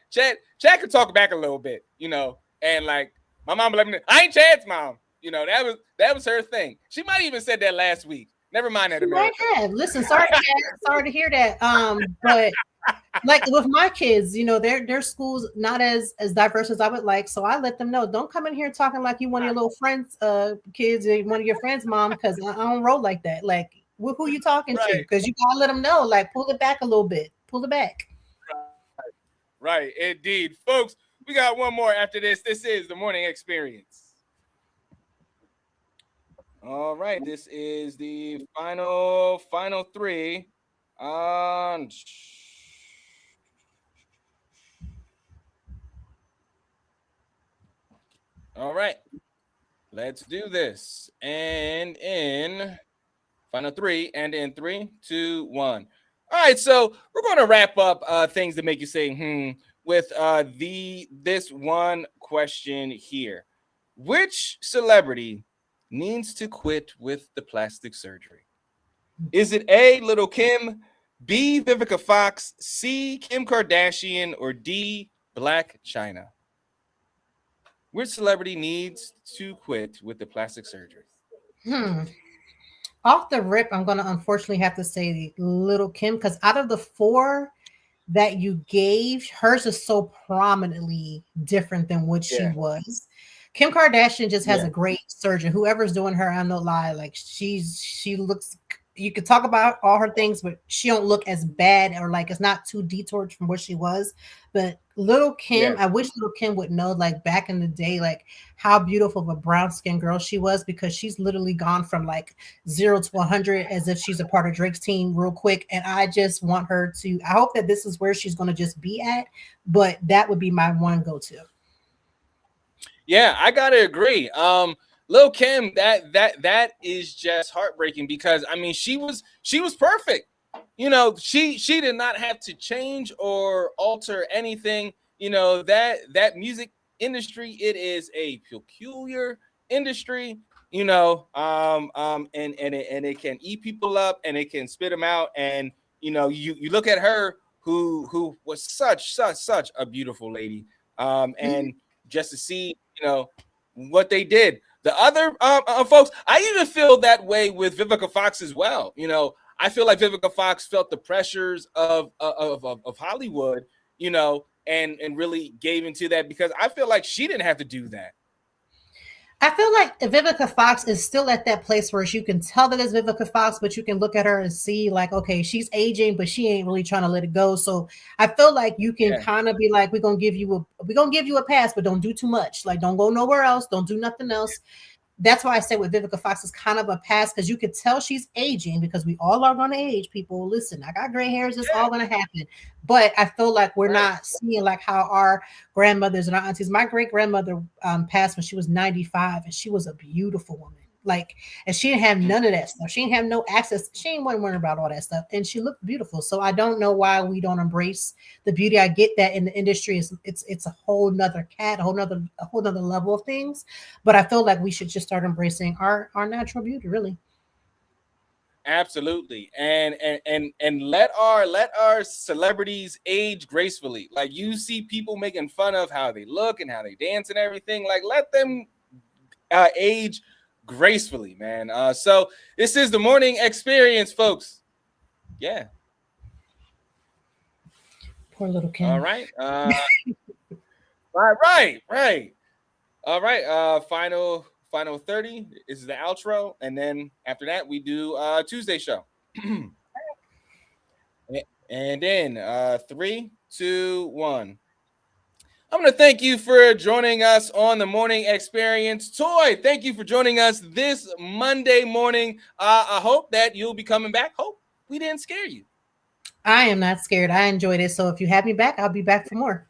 could talk back a little bit, you know, and like my mom would let me know, I ain't Chad's mom, you know, that was her thing. She might even said that last week. Never mind that. Might have. Listen, sorry to hear that. But like with my kids, you know, their school's not as diverse as I would like. So I let them know, don't come in here talking like you one of your little friends, kids, or one of your friends' mom, because I don't roll like that. Like, who you talking to? Because you gotta let them know, like, pull it back a little bit. Pull it back. Right, indeed. Folks, we got one more after this. This is the morning experience. All right, this is the final three. All right, let's do this. And in final three, and in 3, 2, 1. All right, so we're going to wrap up things that make you say with this one question here. Which celebrity needs to quit with the plastic surgery? Is it A, Little Kim, B, Vivica Fox, C, Kim Kardashian, or D, Black China? Which celebrity needs to quit with the plastic surgery? Hmm. Off the rip, I'm gonna unfortunately have to say Little Kim because out of the four that you gave, hers is so prominently different than what she Yeah, was. Kim Kardashian just has yeah, a great surgeon. Whoever's doing her, I'm no lie. Like she looks. You could talk about all her things, but she don't look as bad or like it's not too detoured from what she was. But Little Kim, yeah. I wish Little Kim would know, like back in the day, like how beautiful of a brown skinned girl she was because she's literally gone from like 0 to 100 as if she's a part of Drake's team real quick. And I just want her to, I hope that this is where she's going to just be at, but that would be my one go to. Yeah, I gotta agree. Lil Kim, that is just heartbreaking because I mean she was perfect. You know, she did not have to change or alter anything. You know, that music industry, it is a peculiar industry, you know, and it can eat people up and it can spit them out. And you know, you look at her who was such a beautiful lady. Mhm. And just to see, you know, what they did. The other folks, I even feel that way with Vivica Fox as well. You know, I feel like Vivica Fox felt the pressures of Hollywood, you know, and really gave into that because I feel like she didn't have to do that. I feel like Vivica Fox is still at that place where you can tell that it's Vivica Fox, but you can look at her and see like, okay, she's aging, but she ain't really trying to let it go. So I feel like you can Yeah, kind of be like, we're gonna give you a pass, but don't do too much. Like, don't go nowhere else. Don't do nothing else. That's why I say with Vivica Fox is kind of a pass because you could tell she's aging because we all are going to age. People, listen, I got gray hairs. It's all going to happen. But I feel like we're right. not seeing like how our grandmothers and our aunties. My great grandmother passed when she was 95, and she was a beautiful woman. Like, and she didn't have none of that stuff. She didn't have no access. She ain't wasn't worrying about all that stuff, and she looked beautiful. So I don't know why we don't embrace the beauty. I get that in the industry is it's a whole nother cat, a whole nother level of things, but I feel like we should just start embracing our natural beauty, really. Absolutely. And let our celebrities age gracefully. Like you see people making fun of how they look and how they dance and everything. Like let them age gracefully, man. So this is the morning experience, folks. Yeah. Poor little All Kim. right. Right. All right. Final 30 is the outro. And then after that, we do Tuesday show. And then 3, 2, 1. I'm going to thank you for joining us on the morning experience. Toy, thank you for joining us this Monday morning. I hope that you'll be coming back. Hope we didn't scare you. I am not scared. I enjoyed it. So if you have me back, I'll be back for more.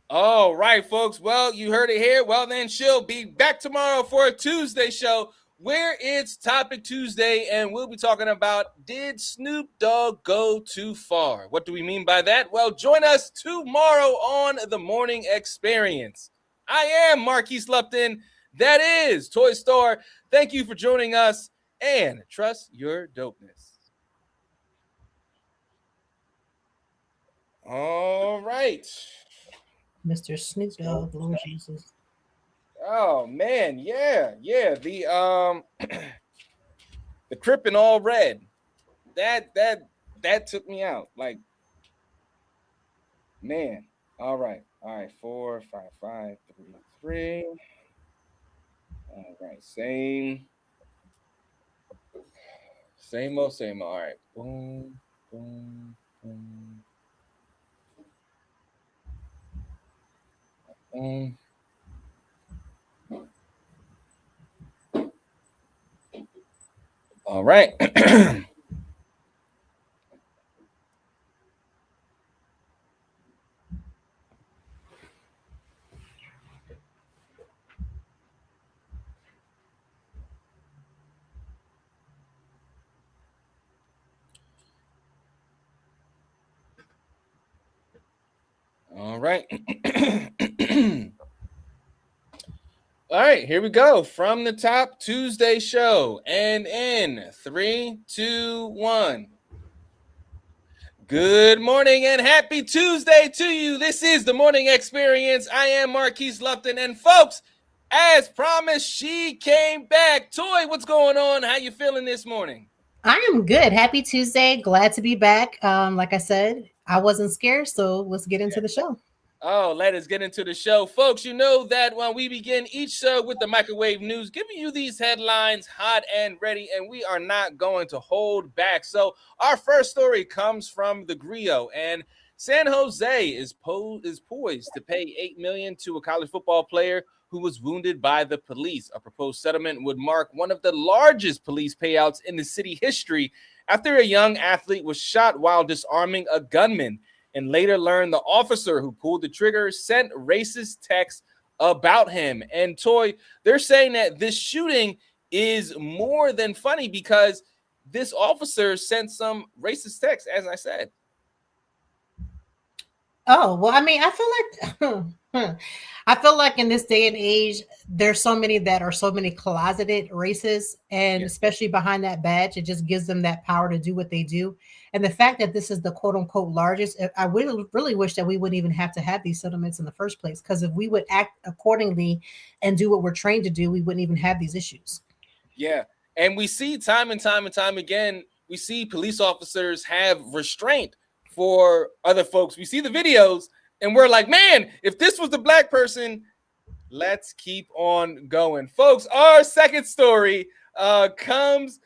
All right, folks. Well, you heard it here. Well, then she'll be back tomorrow for a Tuesday show where it's Topic Tuesday, and we'll be talking about did Snoop Dogg go too far? What do we mean by that? Well, join us tomorrow on the Morning Experience. I am Marquise Lupton. That is Toy Store. Thank you for joining us, and trust your dopeness. All right. Mr. Snoop So, Dogg, Lord Jesus. oh man, yeah. The Crip in all red. That took me out. Like, man. All right. 4 5 5 3 3. All right. Same old, same old. All right. Boom, boom, boom, boom. All right. right. All right, here we go. From the top, Tuesday show. And in 3, 2, 1. Good morning and happy Tuesday to you. This is the Morning Experience. I am Marquise Lupton. And folks, as promised, she came back. Toy, what's going on? How you feeling this morning? I am good. Happy Tuesday. Glad to be back. Like I said, I wasn't scared, so let's get into the show. Oh, let us get into the show. Folks, you know that when we begin each show with the microwave news, giving you these headlines hot and ready, and we are not going to hold back. So our first story comes from the Grio, and San Jose is poised to pay $8 million to a college football player who was wounded by the police. A proposed settlement would mark one of the largest police payouts in the city history after a young athlete was shot while disarming a gunman, and later learned the officer who pulled the trigger sent racist texts about him. And Toy, they're saying that this shooting is more than funny because this officer sent some racist texts, as I said. Oh, well, I mean, I feel like in this day and age, there's so many that are so many closeted racists, and Yeah. especially behind that badge, it just gives them that power to do what they do. And the fact that this is the quote unquote largest, I really wish that we wouldn't even have to have these settlements in the first place. Because if we would act accordingly and do what we're trained to do, we wouldn't even have these issues. Yeah. And we see time and time and time again, we see police officers have restraint for other folks. We see the videos and we're like, man, if this was the black person, let's keep on going. Folks, our second story comes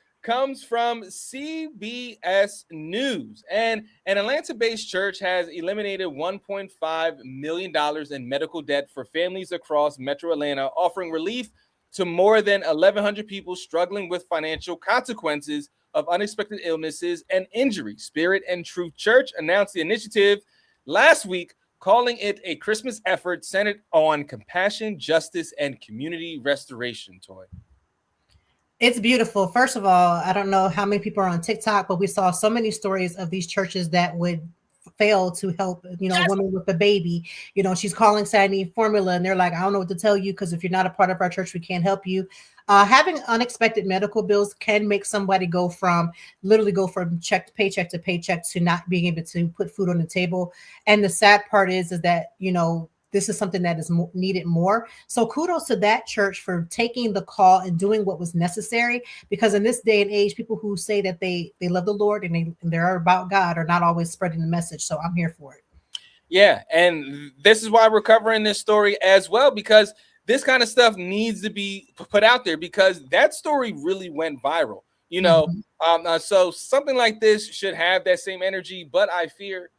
from CBS News. And an Atlanta-based church has eliminated $1.5 million in medical debt for families across Metro Atlanta, offering relief to more than 1,100 people struggling with financial consequences of unexpected illnesses and injury. Spirit and Truth Church announced the initiative last week, calling it a Christmas effort centered on compassion, justice, and community restoration. Toy. It's beautiful. First of all, I don't know how many people are on TikTok, but we saw so many stories of these churches that would fail to help, a Yes. woman with a baby. She's calling saying I need formula, and they're like, I don't know what to tell you because if you're not a part of our church, we can't help you. Having unexpected medical bills can make somebody literally go from paycheck to paycheck to not being able to put food on the table. And the sad part is that, this is something that is needed more. So kudos to that church for taking the call and doing what was necessary. Because in this day and age, people who say that they love the Lord and they're about God are not always spreading the message. So I'm here for it. Yeah, and this is why we're covering this story as well, because this kind of stuff needs to be put out there because that story really went viral. So something like this should have that same energy, but I fear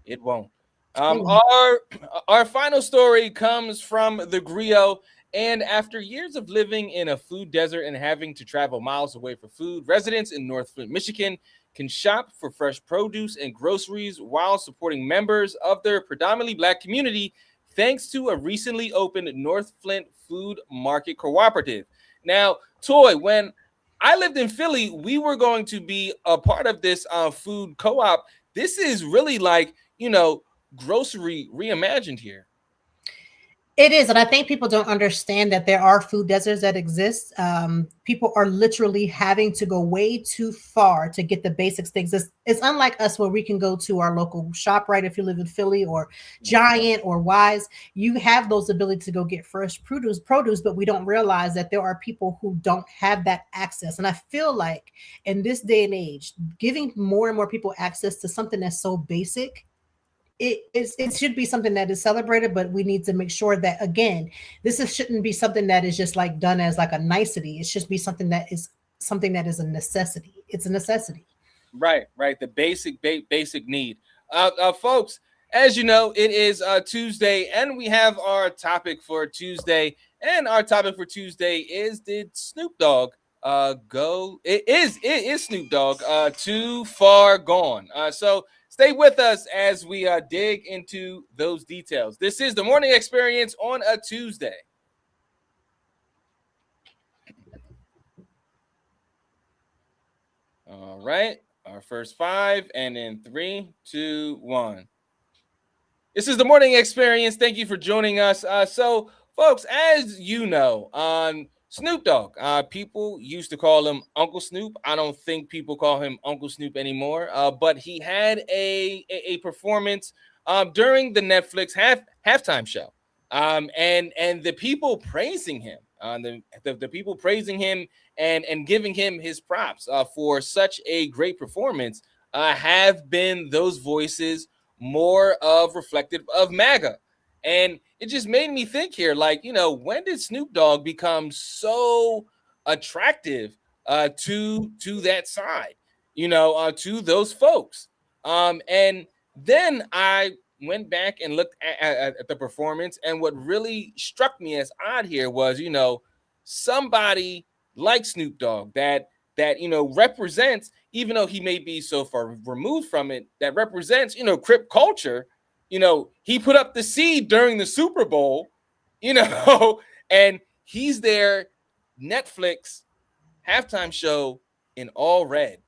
it won't. Our final story comes from the Grio, and after years of living in a food desert and having to travel miles away for food, residents in North Flint, Michigan, can shop for fresh produce and groceries while supporting members of their predominantly Black community, thanks to a recently opened North Flint Food Market Cooperative. Now, Toy, when I lived in Philly, we were going to be a part of this food co-op. This is really like, grocery reimagined here. It is, and I think people don't understand that there are food deserts that exist. People are literally having to go way too far to get the basics things. It's unlike us where we can go to our local shop, right? If you live in Philly or Giant or Wise, you have those ability to go get fresh produce, but we don't realize that there are people who don't have that access. And I feel like in this day and age, giving more and more people access to something that's so basic, it should be something that is celebrated, but we need to make sure that again, shouldn't be something that is just like done as like a nicety. It should be something that is a necessity. It's a necessity. Right. The basic need. Folks, as you know, it is Tuesday, and we have our topic for Tuesday. And our topic for Tuesday is: did Snoop Dogg go? It is Snoop Dogg too far gone? So stay with us as we dig into those details. This is the Morning Experience on a Tuesday. All right, our first five, and in 3, 2, 1. This is the Morning Experience. Thank you for joining us. So, folks, as you know, Snoop Dogg, people used to call him Uncle Snoop. I don't think people call him Uncle Snoop anymore. But he had a performance during the Netflix halftime show, and the people praising him, the people praising him and giving him his props for such a great performance have been those voices more of reflective of MAGA. And it just made me think here, like, when did Snoop Dogg become so attractive to that side, to those folks? And then I went back and looked at the performance, and what really struck me as odd here was, somebody like Snoop Dogg that represents, even though he may be so far removed from it, that represents Crip culture. He put up the seed during the Super Bowl, and he's there, Netflix halftime show in all red.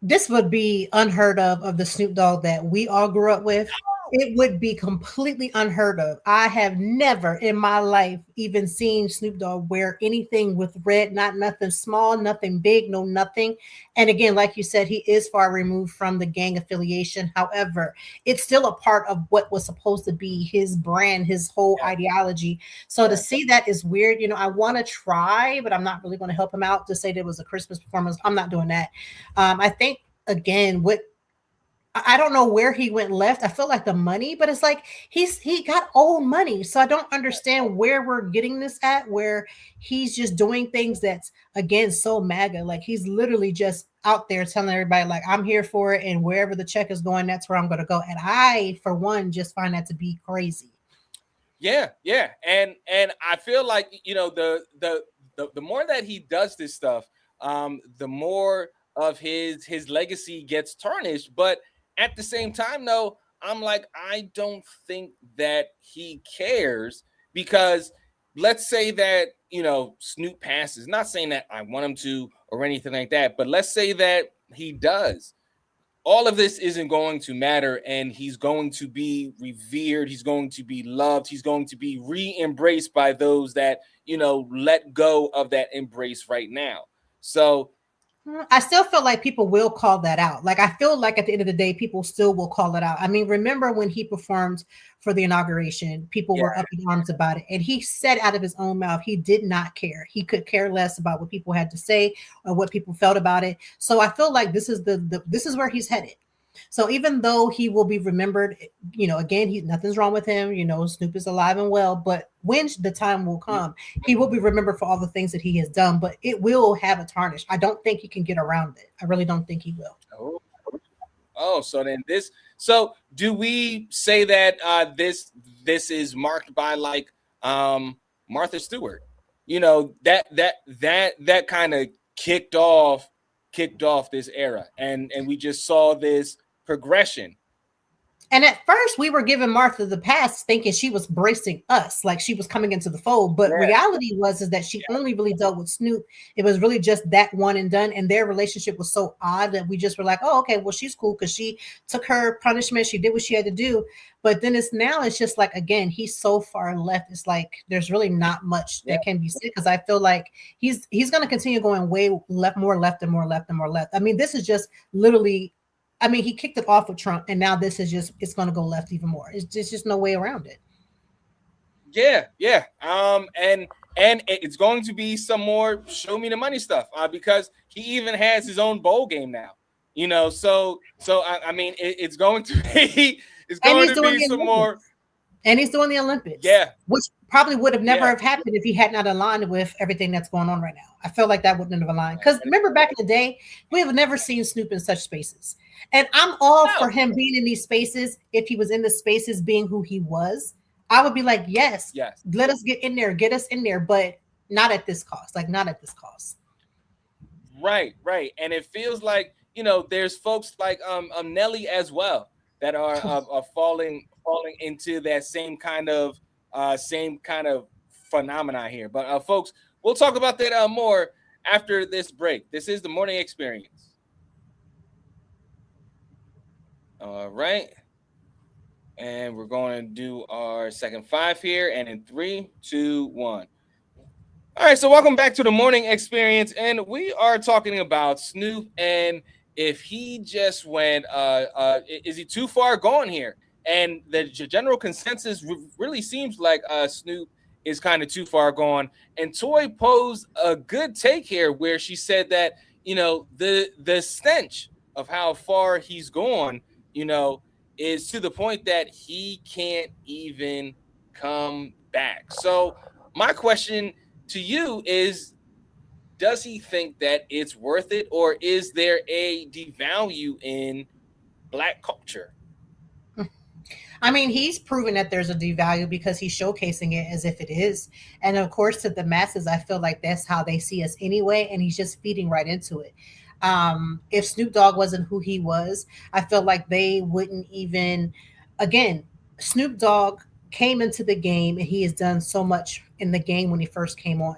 This would be unheard of the Snoop Dogg that we all grew up with. It would be completely unheard of. I have never in my life even seen Snoop Dogg wear anything with red, not nothing small, nothing big, no nothing. And again, like you said, he is far removed from the gang affiliation. However, it's still a part of what was supposed to be his brand, his whole ideology. So to see that is weird. I want to try, but I'm not really going to help him out to say there was a Christmas performance. I'm not doing that. I think again, I don't know where he went left. I feel like the money, but it's like he got old money. So I don't understand where we're getting this at, where he's just doing things that's again so MAGA. Like he's literally just out there telling everybody, like, I'm here for it, and wherever the check is going, that's where I'm gonna go. And I, for one, just find that to be crazy. Yeah. And I feel like, the more that he does this stuff, the more of his legacy gets tarnished. But at the same time, though, I'm like, I don't think that he cares, because let's say that, Snoop passes. Not saying that I want him to or anything like that, but let's say that he does. All of this isn't going to matter, and he's going to be revered. He's going to be loved. He's going to be re-embraced by those that, let go of that embrace right now. So I still feel like people will call that out. Like I feel like at the end of the day, people still will call it out. I mean, remember when he performed for the inauguration, people were up in arms about it. And he said out of his own mouth, he did not care. He could care less about what people had to say or what people felt about it. So I feel like this is this is where he's headed. So even though he will be remembered, again, nothing's wrong with him. Snoop is alive and well, but when the time will come, he will be remembered for all the things that he has done, but it will have a tarnish. I don't think he can get around it. I really don't think he will. So do we say that this is marked by like Martha Stewart? That kind of kicked off this era, and we just saw this progression. And at first, we were giving Martha the pass, thinking she was bracing us, like she was coming into the fold. But reality is that she only really dealt with Snoop. It was really just that one and done. And their relationship was so odd that we just were like, oh, okay, well, she's cool because she took her punishment. She did what she had to do. But then it's just like, again, he's so far left. It's like there's really not much that can be said, because I feel like he's going to continue going way left, more left and more left and more left. I mean, this is just literally. I mean, he kicked it off with Trump, and now this is it's going to go left even more. It's just no way around it. Yeah. And it's going to be some more show me the money stuff, because he even has his own bowl game now. So I mean, it's going to be some more. And he's doing the Olympics. Yeah. Which probably would have never have happened if he had not aligned with everything that's going on right now. I feel like that wouldn't have aligned. Because remember back in the day, we have never seen Snoop in such spaces. And I'm all for him being in these spaces. If he was in the spaces being who he was, I would be like, yes, let us get in there, get us in there, but not at this cost. Like, not at this cost. Right. And it feels like, there's folks like Nelly as well that are falling into that same kind of phenomena here. But folks, we'll talk about that more after this break. This is the Morning Experience. All right. And we're going to do our second 5 here. And in 3, 2, 1. All right, so welcome back to the Morning Experience, and we are talking about Snoop and if he just went, is he too far gone here? And the general consensus really seems like Snoop is kind of too far gone. And Toy posed a good take here, where she said that the stench of how far he's gone, is to the point that he can't even come back. So my question to you is, does he think that it's worth it, or is there a devalue in black culture? I mean, he's proven that there's a devalue because he's showcasing it as if it is. And of course, to the masses, I feel like that's how they see us anyway. And he's just feeding right into it. If Snoop Dogg wasn't who he was, I feel like they wouldn't even, again, Snoop Dogg came into the game and he has done so much in the game when he first came on.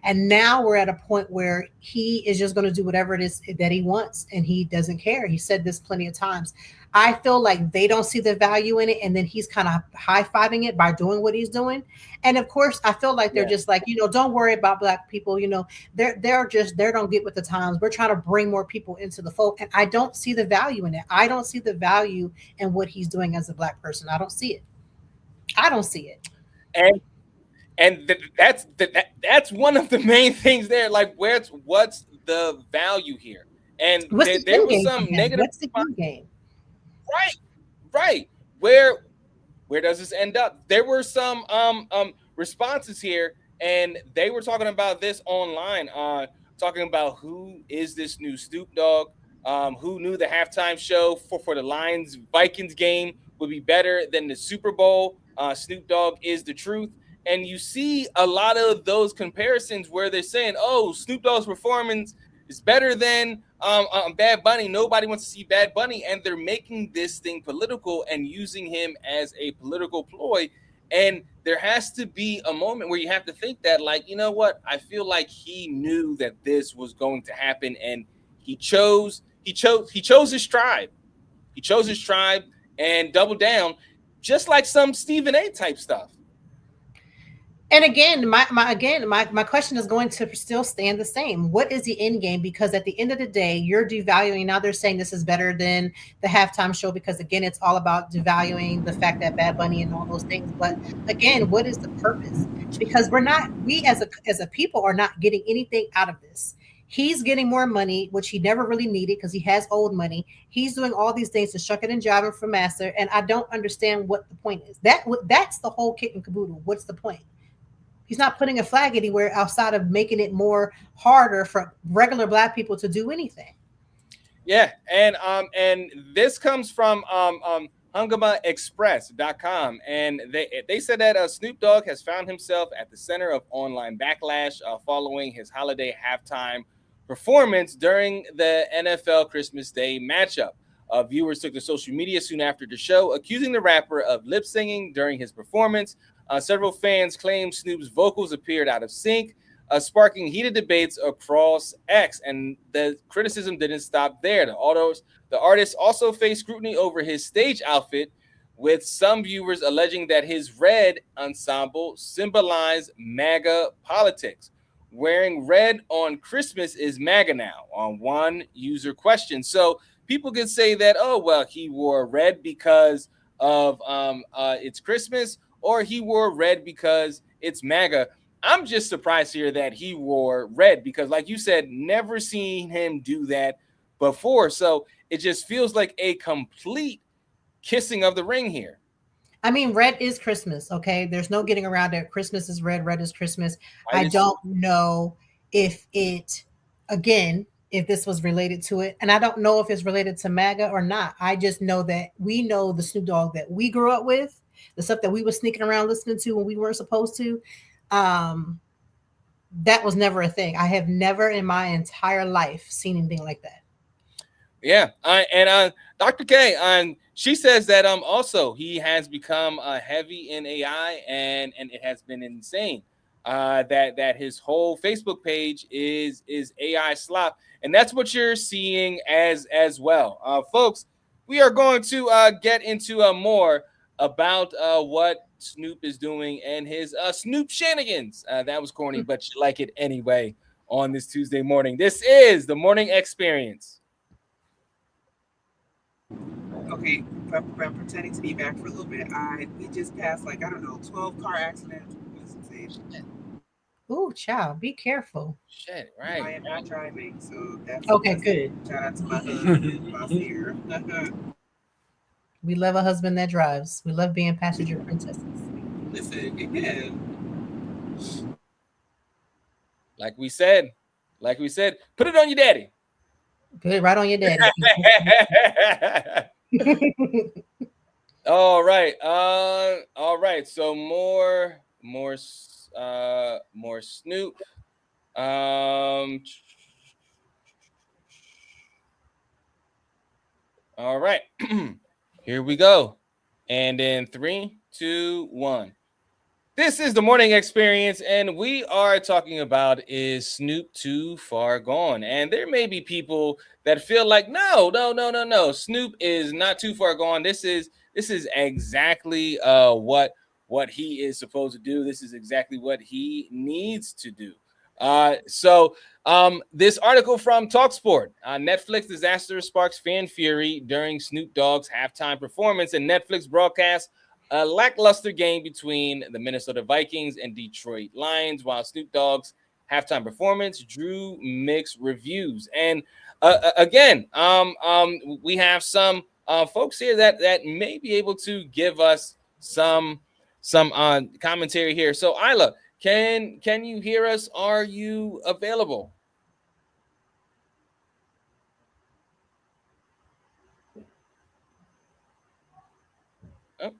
And now we're at a point where he is just going to do whatever it is that he wants and he doesn't care. He said this plenty of times. I feel like they don't see the value in it, and then he's kind of high fiving it by doing what he's doing. And of course, I feel like they're Yeah. just like, don't worry about black people. They're just they don't get with the times. We're trying to bring more people into the fold, and I don't see the value in it. I don't see the value in what he's doing as a black person. I don't see it. I don't see it. And that's one of the main things there. Like, what's the value here? And What's the there end was game some for him? negative. What's the end game? Right, right. Where does this end up? There were some responses here, and they were talking about this online, talking about who is this new Snoop Dogg, who knew the halftime show for the Lions Vikings game would be better than the Super Bowl. Snoop Dogg is the truth. And you see a lot of those comparisons where they're saying, oh, Snoop Dogg's performance is better than Bad Bunny. Nobody wants to see Bad Bunny, and they're making this thing political and using him as a political ploy. And there has to be a moment where you have to think that, like, you know what? I feel like he knew that this was going to happen, and he chose his tribe. He chose his tribe and doubled down, just like some Stephen A. type stuff. And again, my question is going to still stand the same. What is the end game? Because at the end of the day, you're devaluing. Now they're saying this is better than the halftime show because again, it's all about devaluing the fact that Bad Bunny and all those things. But again, what is the purpose? Because we as a people are not getting anything out of this. He's getting more money, which he never really needed because he has old money. He's doing all these things to shuck it and jive it for master, and I don't understand what the point is. That's the whole kit and caboodle. What's the point? He's not putting a flag anywhere outside of making it more harder for regular black people to do anything. Yeah, and this comes from HungamaExpress.com, and they said that Snoop Dogg has found himself at the center of online backlash following his holiday halftime performance during the NFL Christmas Day matchup. Viewers took to social media soon after the show, accusing the rapper of lip singing during his performance. Several fans claimed Snoop's vocals appeared out of sync, sparking heated debates across X. And the criticism didn't stop there. The artist also faced scrutiny over his stage outfit, with some viewers alleging that his red ensemble symbolized MAGA politics. Wearing red on Christmas is MAGA now, on one user question. So people can say that, oh, well, he wore red because of it's Christmas, or he wore red because it's MAGA. I'm just surprised here that he wore red because, like you said, never seen him do that before. So it just feels like a complete kissing of the ring here. I mean, red is Christmas, okay? There's no getting around it. Christmas is red, red is Christmas. I don't know if again, if this was related to it. And I don't know if it's related to MAGA or not. I just know that we know the Snoop Dogg that we grew up with, the stuff that we were sneaking around listening to when we weren't supposed to. That was never a thing. I have never in my entire life seen anything like that. Yeah, and Dr. K, she says that also he has become heavy in AI, and it has been insane. That his whole Facebook page is AI slop, and that's what you're seeing as well, folks. We are going to get into more about what Snoop is doing and his Snoop shenanigans. That was corny, but you like it anyway on this Tuesday morning. This is the Morning Experience. Okay, I'm pretending to be back for a little bit. We just passed 12 car accidents. That's insane. Ooh, child, be careful. Shit, I right. am not driving, so that's Okay, good. Shout out to my husband, my here. We love a husband that drives. We love being passenger princesses. Listen, amen. Like we said, put it on your daddy. Put it right on your daddy. All right. All right. So more Snoop. All right. Here we go. And in 3, 2, 1. This is the Morning Experience, and we are talking about, is Snoop too far gone? And there may be people that feel like, no. Snoop is not too far gone. This is exactly what he is supposed to do. This is exactly what he needs to do. This article from Talksport: Netflix disaster sparks fan fury during Snoop Dogg's halftime performance, and Netflix broadcast a lackluster game between the Minnesota Vikings and Detroit Lions, while Snoop Dogg's halftime performance drew mixed reviews. And again, we have some folks here that may be able to give us some commentary here. So, Isla, can you hear us? Are you available? Oh.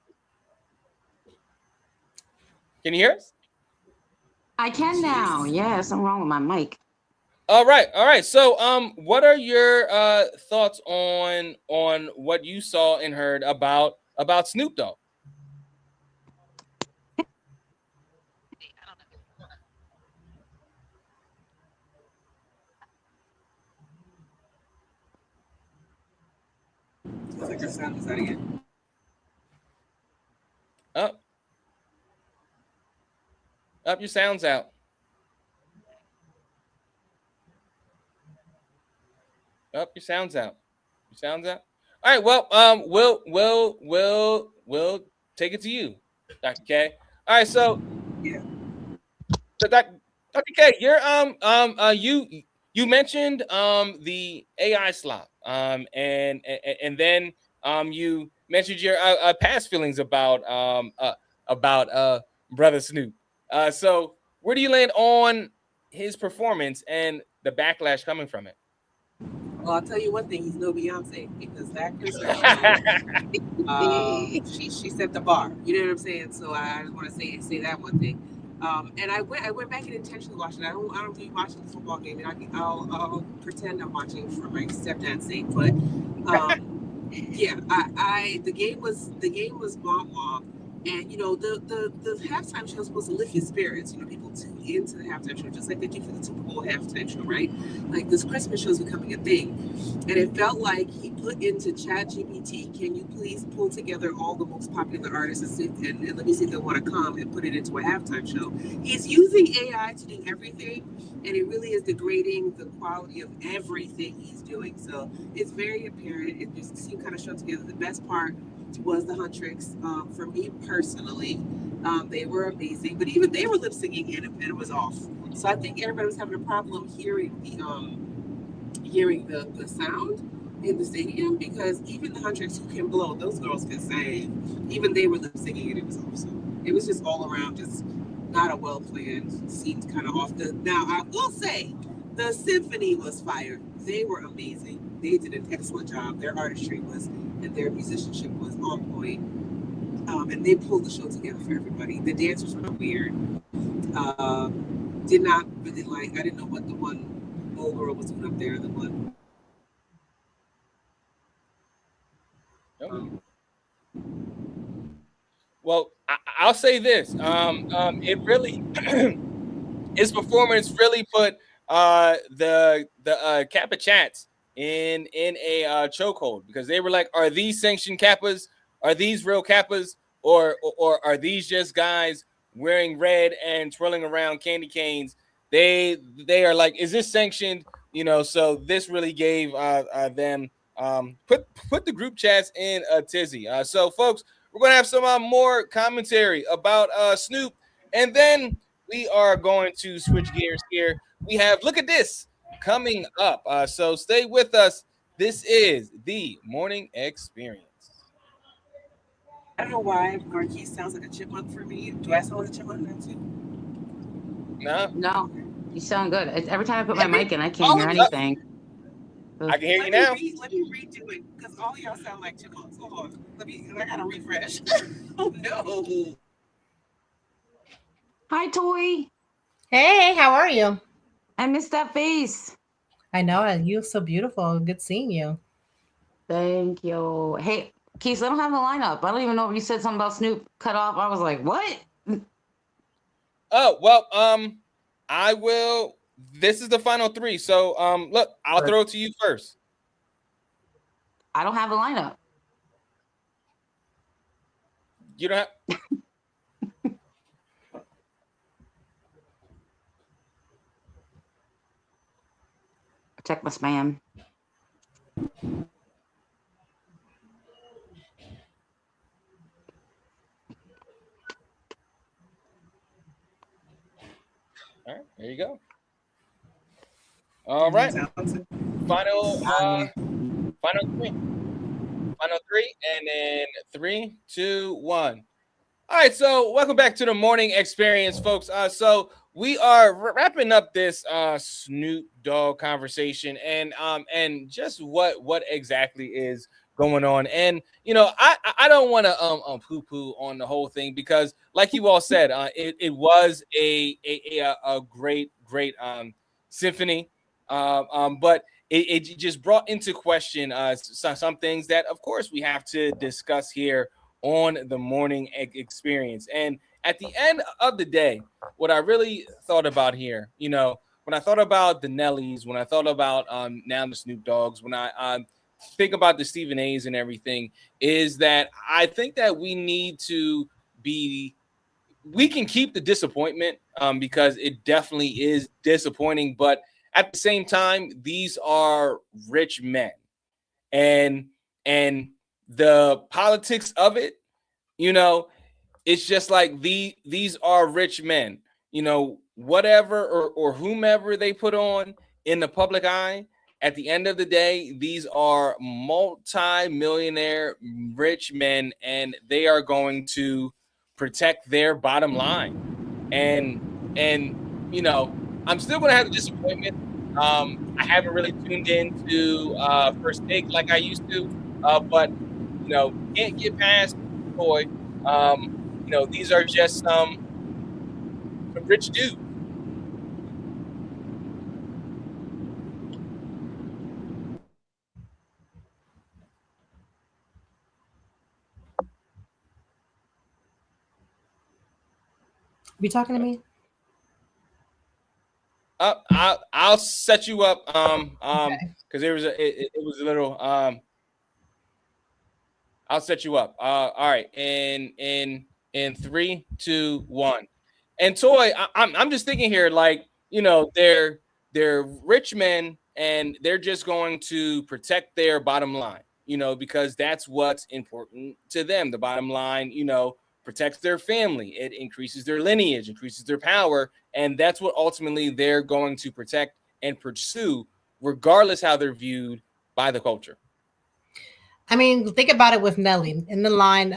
Can you hear us? I can now. Yes, I'm wrong with my mic. All right. So, what are your thoughts on what you saw and heard about Snoop Dogg? Looks like your sound is out again. Up, your sound's out. Up, your sound's out. Your sound's out. All right. Well, we'll take it to you, Dr. K. All right. So, Yeah. so Dr. K, you're you mentioned the AI slop, and then you mentioned your past feelings about brother Snoop. So where do you land on his performance and the backlash coming from it? Well, I'll tell you one thing: he's no Beyonce, because that Christmas show, she set the bar. You know what I'm saying? So I just want to say that one thing. And I went back and intentionally watched it. I don't really watch the football game, and I'll pretend I'm watching for my stepdad's sake. But yeah, the game was womp womp. And the halftime show is supposed to lift your spirits. People tune into the halftime show just like they do for the Super Bowl halftime show, right? Like, this Christmas show is becoming a thing, and it felt like he put into ChatGPT, can you please pull together all the most popular artists and let me see if they want to come, and put it into a halftime show. He's using AI to do everything, and it really is degrading the quality of everything he's doing. So it's very apparent. It just seemed kind of strung together. The best part was the Huntrix. For me personally, they were amazing, but even they were lip syncing and it was off. So I think everybody was having a problem hearing the sound in the stadium, because even the Huntrix, who can blow, those girls can sing. Even they were lip syncing and it was off. So it was just all around just not a well planned. Seemed kind of off the. Now I will say, the symphony was fire. They were amazing. They did an excellent job. Their artistry was, and their musicianship was on point. And they pulled the show together for everybody. The dancers were weird. Did not really like. I didn't know what the one old girl was doing up there. The one. Well, I'll say this. It really his performance really put the Kappa chats in a chokehold, because they were like, "Are these sanctioned Kappas? Are these real Kappas? or are these just guys wearing red and twirling around candy canes? They are like, is this sanctioned? So this really gave them put the group chats in a tizzy. So folks, we're gonna have some more commentary about Snoop, and then we are going to switch gears here. We have Look at This coming up. So stay with us. This is the Morning Experience. I don't know why Marquise sounds like a chipmunk for me. Do I sound like a chipmunk now too? No, you sound good. Every time I put my mic in, I can't hear anything. I can hear you now. Let me redo it because all y'all sound like chipmunks. Hold on. I gotta refresh. Oh no. Hi, Toy. Hey, how are you? I missed that face. I know you look so beautiful. Good seeing you. Thank you. Hey, Keith, I don't have the lineup. I don't even know if you said something about Snoop cut off. I was like, what? Oh, well, I will. This is the final three. So, look, I'll throw it to you first. I don't have the lineup. You don't have. Check my spam. All right, there you go. All right, final three, and then 3, 2, 1. All right, so welcome back to the Morning Experience, folks. So we are wrapping up this Snoop Dogg conversation, and just what exactly is going on. And I don't want to poo-poo on the whole thing, because like you all said, it was a great symphony, but it just brought into question some things that, of course, we have to discuss here on the Morning Experience. And at the end of the day, what I really thought about here, when I thought about the Nellies, when I thought about now the Snoop Dogs, when I think about the Stephen A's and everything, is that I think that we need to we can keep the disappointment, because it definitely is disappointing, but at the same time, these are rich men, and the politics of it, it's just like these are rich men, whatever or whomever they put on in the public eye. At the end of the day, these are multi-millionaire rich men, and they are going to protect their bottom line. And I'm still going to have the disappointment. I haven't really tuned into First Take like I used to, but can't get past Boy. These are just some rich dudes. You talking to me? I'll set you up. Because there was it was a little. I'll set you up. All right. In 3, 2, 1. And Toy, I'm just thinking here, like, they're rich men, and they're just going to protect their bottom line, because that's what's important to them. The bottom line, protects their family. It increases their lineage, increases their power, and that's what ultimately they're going to protect and pursue, regardless how they're viewed by the culture. I mean, think about it with Nelly in the line,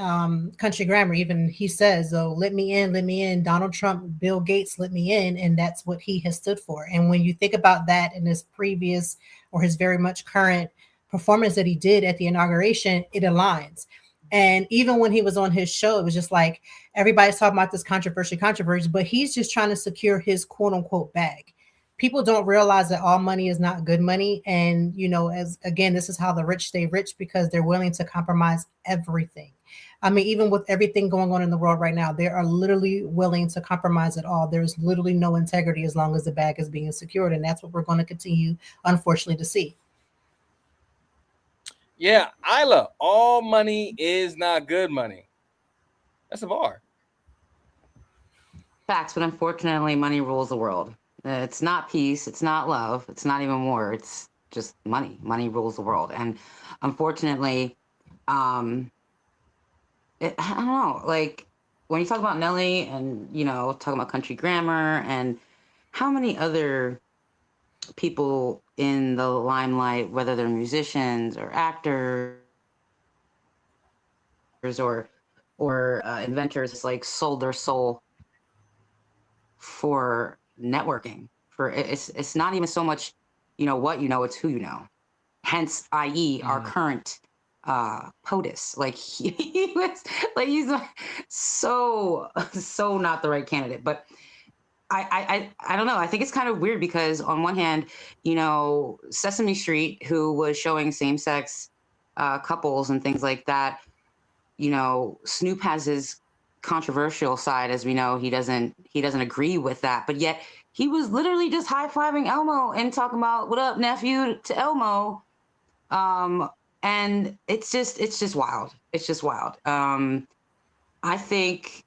Country Grammar. Even he says, "Oh, let me in." Donald Trump, Bill Gates, let me in, and that's what he has stood for. And when you think about that in his previous or his very much current performance that he did at the inauguration, it aligns. And even when he was on his show, it was just like everybody's talking about this controversy, but he's just trying to secure his quote unquote bag. People don't realize that all money is not good money. And, as again, this is how the rich stay rich, because they're willing to compromise everything. I mean, even with everything going on in the world right now, they are literally willing to compromise it all. There's literally no integrity as long as the bag is being secured. And that's what we're going to continue, unfortunately, to see. Yeah, Isla, all money is not good money. That's a bar. Facts, but unfortunately, money rules the world. It's not peace. It's not love. It's not even war. It's just money. Money rules the world, and unfortunately, um, I don't know. Like when you talk about Nelly, and talking about country grammar, and how many other people in the limelight, whether they're musicians or actors or inventors, like sold their soul for networking. For it's not even so much what you know, it's who you know. Hence, i.e., our current POTUS. Like he was like he's so not the right candidate. But I don't know. I think it's kind of weird because on one hand, Sesame Street, who was showing same-sex couples and things like that, Snoop has his controversial side, as we know. He doesn't agree with that, but yet he was literally just high-fiving Elmo and talking about "what up, nephew" to Elmo. And it's just wild. It's just wild. I think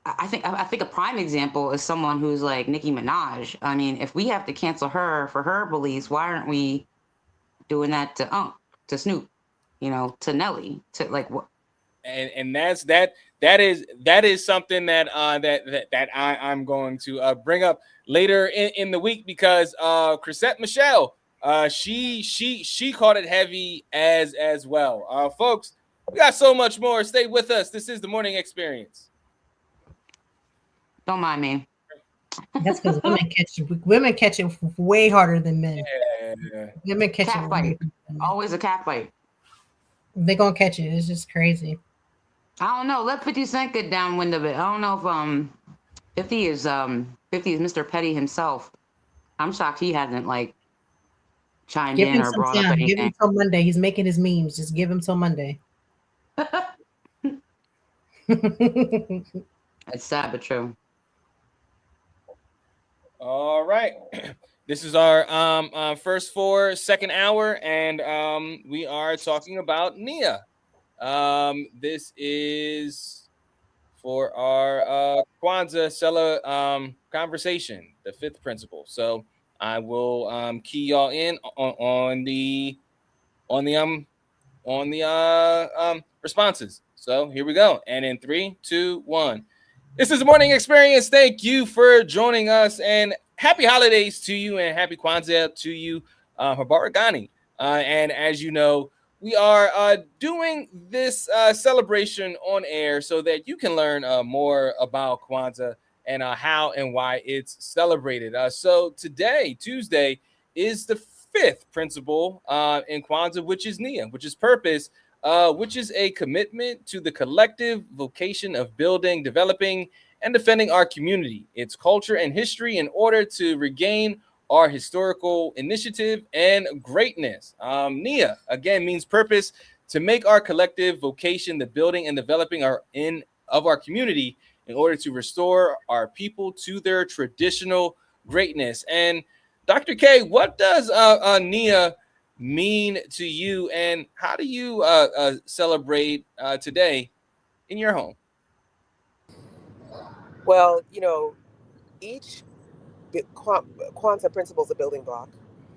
a prime example is someone who's like Nicki Minaj. I mean, if we have to cancel her for her beliefs, why aren't we doing that to Snoop, to Nelly, to like what? And that is something that I'm going to bring up later in the week, because Chrisette Michelle, she caught it heavy as well. Folks, we got so much more. Stay with us. This is the Morning Experience. Don't mind me. That's because women catch it way harder than men. Yeah. Women catch Cat it. fight. Always a cat fight. They're gonna catch it. It's just crazy. I don't know. Let 50 Cent get downwind of it. I don't know if 50 is Mr. Petty himself. I'm shocked he hasn't like chimed Give in him or some brought up time. Give anything. him till Monday. He's making his memes. Just give him till Monday. It's sad but true. All right. This is our first for second hour, and we are talking about Nia. This is for our Kwanzaa conversation, the fifth principle. So I will key y'all in on the responses. So here we go. And in 3, 2, 1. This is the Morning Experience. Thank you for joining us, and happy holidays to you, and happy Kwanzaa to you, Habaragani. And as you know, we are doing this celebration on air so that you can learn more about Kwanzaa and how and why it's celebrated. So today, Tuesday, is the fifth principle in Kwanzaa, which is Nia, which is purpose, which is a commitment to the collective vocation of building, developing, and defending our community, its culture and history, in order to regain our historical initiative and greatness. Nia, again, means purpose, to make our collective vocation the building and developing of our community in order to restore our people to their traditional greatness. And Dr. K, what does Nia mean to you, and how do you celebrate today in your home? Well, each Kwanzaa principle is a building block.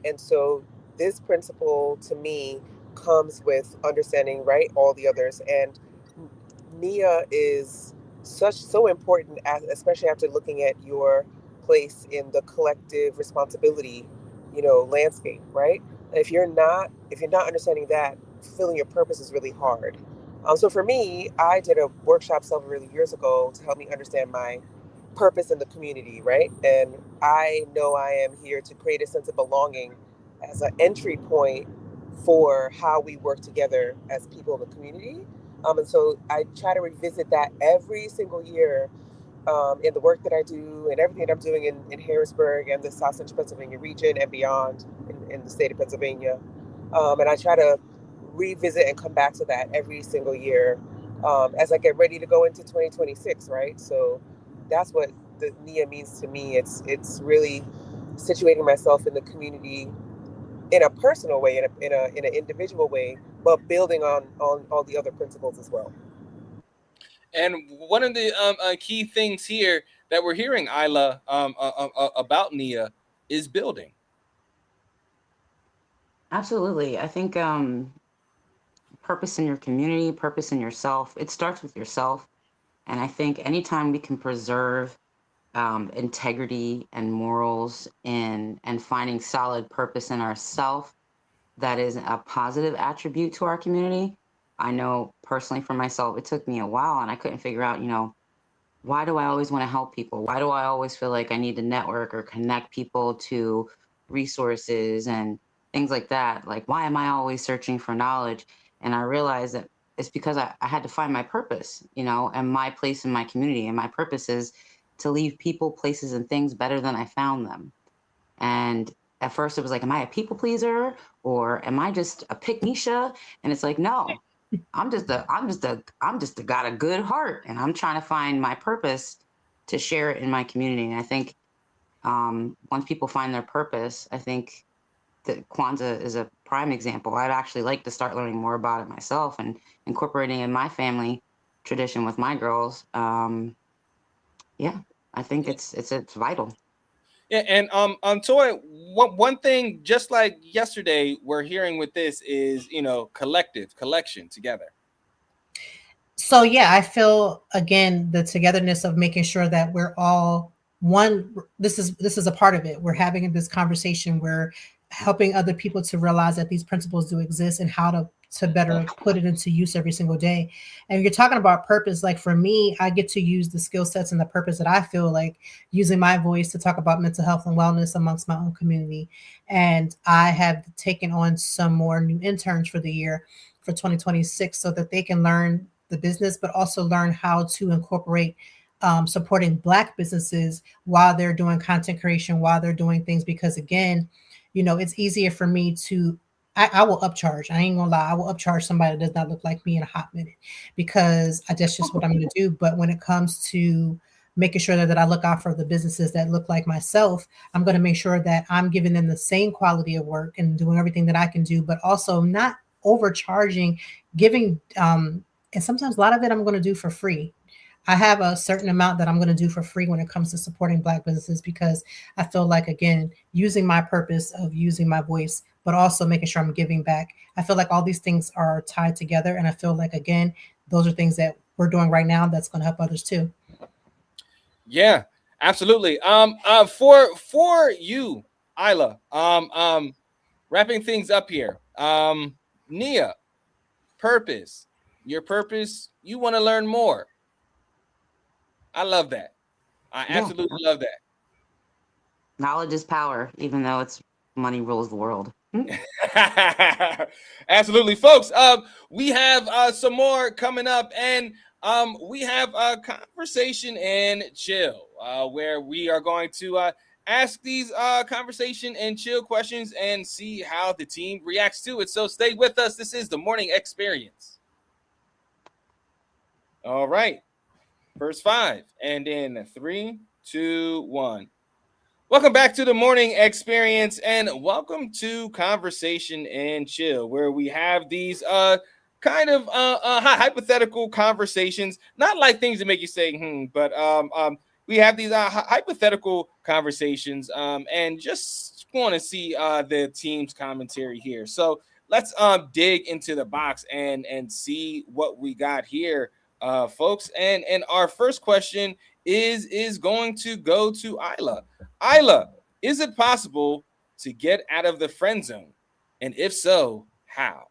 And so this principle to me comes with understanding, right, all the others. And Nia is so important, especially after looking at your place in the collective responsibility, landscape, right? If you're not understanding that, fulfilling your purpose is really hard. So for me, I did a workshop several years ago to help me understand my purpose in the community, right? And I know I am here to create a sense of belonging as an entry point for how we work together as people in the community. And so I try to revisit that every single year in the work that I do and everything that I'm doing in Harrisburg and the South Central Pennsylvania region and beyond in the state of Pennsylvania. And I try to revisit and come back to that every single year as I get ready to go into 2026, right? So that's what the NIA means to me. It's really situating myself in the community in a personal way, in an individual way, but building on all the other principles as well. And one of the key things here that we're hearing, Isla, about Nia is building. Absolutely. I think purpose in your community, purpose in yourself, it starts with yourself. And I think anytime we can preserve integrity and morals and finding solid purpose in ourself, that is a positive attribute to our community. I know personally for myself, it took me a while and I couldn't figure out, why do I always want to help people? Why do I always feel like I need to network or connect people to resources and things like that? Like, why am I always searching for knowledge? And I realized that it's because I had to find my purpose, and my place in my community. And my purpose is to leave people, places, and things better than I found them. And at first it was like, am I a people pleaser or am I just a pick Nisha? And it's like, no, I'm just got a good heart and I'm trying to find my purpose to share it in my community. And I think once people find their purpose, I think that Kwanzaa is a prime example. I'd actually like to start learning more about it myself and incorporating in my family tradition with my girls. Yeah, I think it's vital. Yeah, and Toy, one thing, just like yesterday, we're hearing with this is collection together. So yeah, I feel again the togetherness of making sure that we're all one. This is a part of it. We're having this conversation. We're helping other people to realize that these principles do exist and how to better put it into use every single day. And you're talking about purpose. Like for me, I get to use the skill sets and the purpose that I feel like using my voice to talk about mental health and wellness amongst my own community. And I have taken on some more new interns for the year for 2026 so that they can learn the business, but also learn how to incorporate supporting Black businesses while they're doing content creation, while they're doing things. Because again, it's easier for me to, I will upcharge. I ain't gonna lie, I will upcharge somebody that does not look like me in a hot minute because that's just what I'm gonna do. But when it comes to making sure that I look out for the businesses that look like myself, I'm going to make sure that I'm giving them the same quality of work and doing everything that I can do, but also not overcharging, giving and sometimes a lot of it I'm going to do for free. I have a certain amount that I'm going to do for free when it comes to supporting Black businesses because I feel like, again, using my purpose of using my voice, but also making sure I'm giving back. I feel like all these things are tied together. And I feel like, again, those are things that we're doing right now that's going to help others too. Yeah, absolutely. For you, Isla, wrapping things up here. Nia, purpose. Your purpose, you want to learn more. I love that. I absolutely love that. Knowledge is power, even though it's money rules the world. Absolutely, folks. We have some more coming up, and we have a conversation and chill, where we are going to ask these conversation and chill questions and see how the team reacts to it. So stay with us. This is the Morning Experience. All right. First 5, and in 3, 2, 1. Welcome back to the Morning Experience, and welcome to Conversation and Chill, where we have these kind of hypothetical conversations, not like things that make you say but we have these hypothetical conversations, and just want to see the team's commentary here. So let's dig into the box and see what we got here, folks. And our first question is going to go to Isla. Isla, is it possible to get out of the friend zone? And if so, how?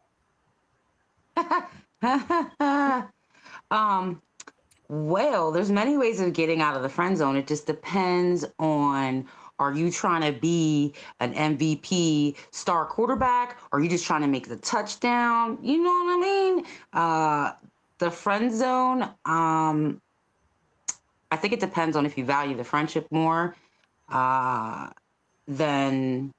Well, there's many ways of getting out of the friend zone. It just depends on, are you trying to be an MVP star quarterback? Or are you just trying to make the touchdown? You know what I mean? The friend zone, I think it depends on if you value the friendship more than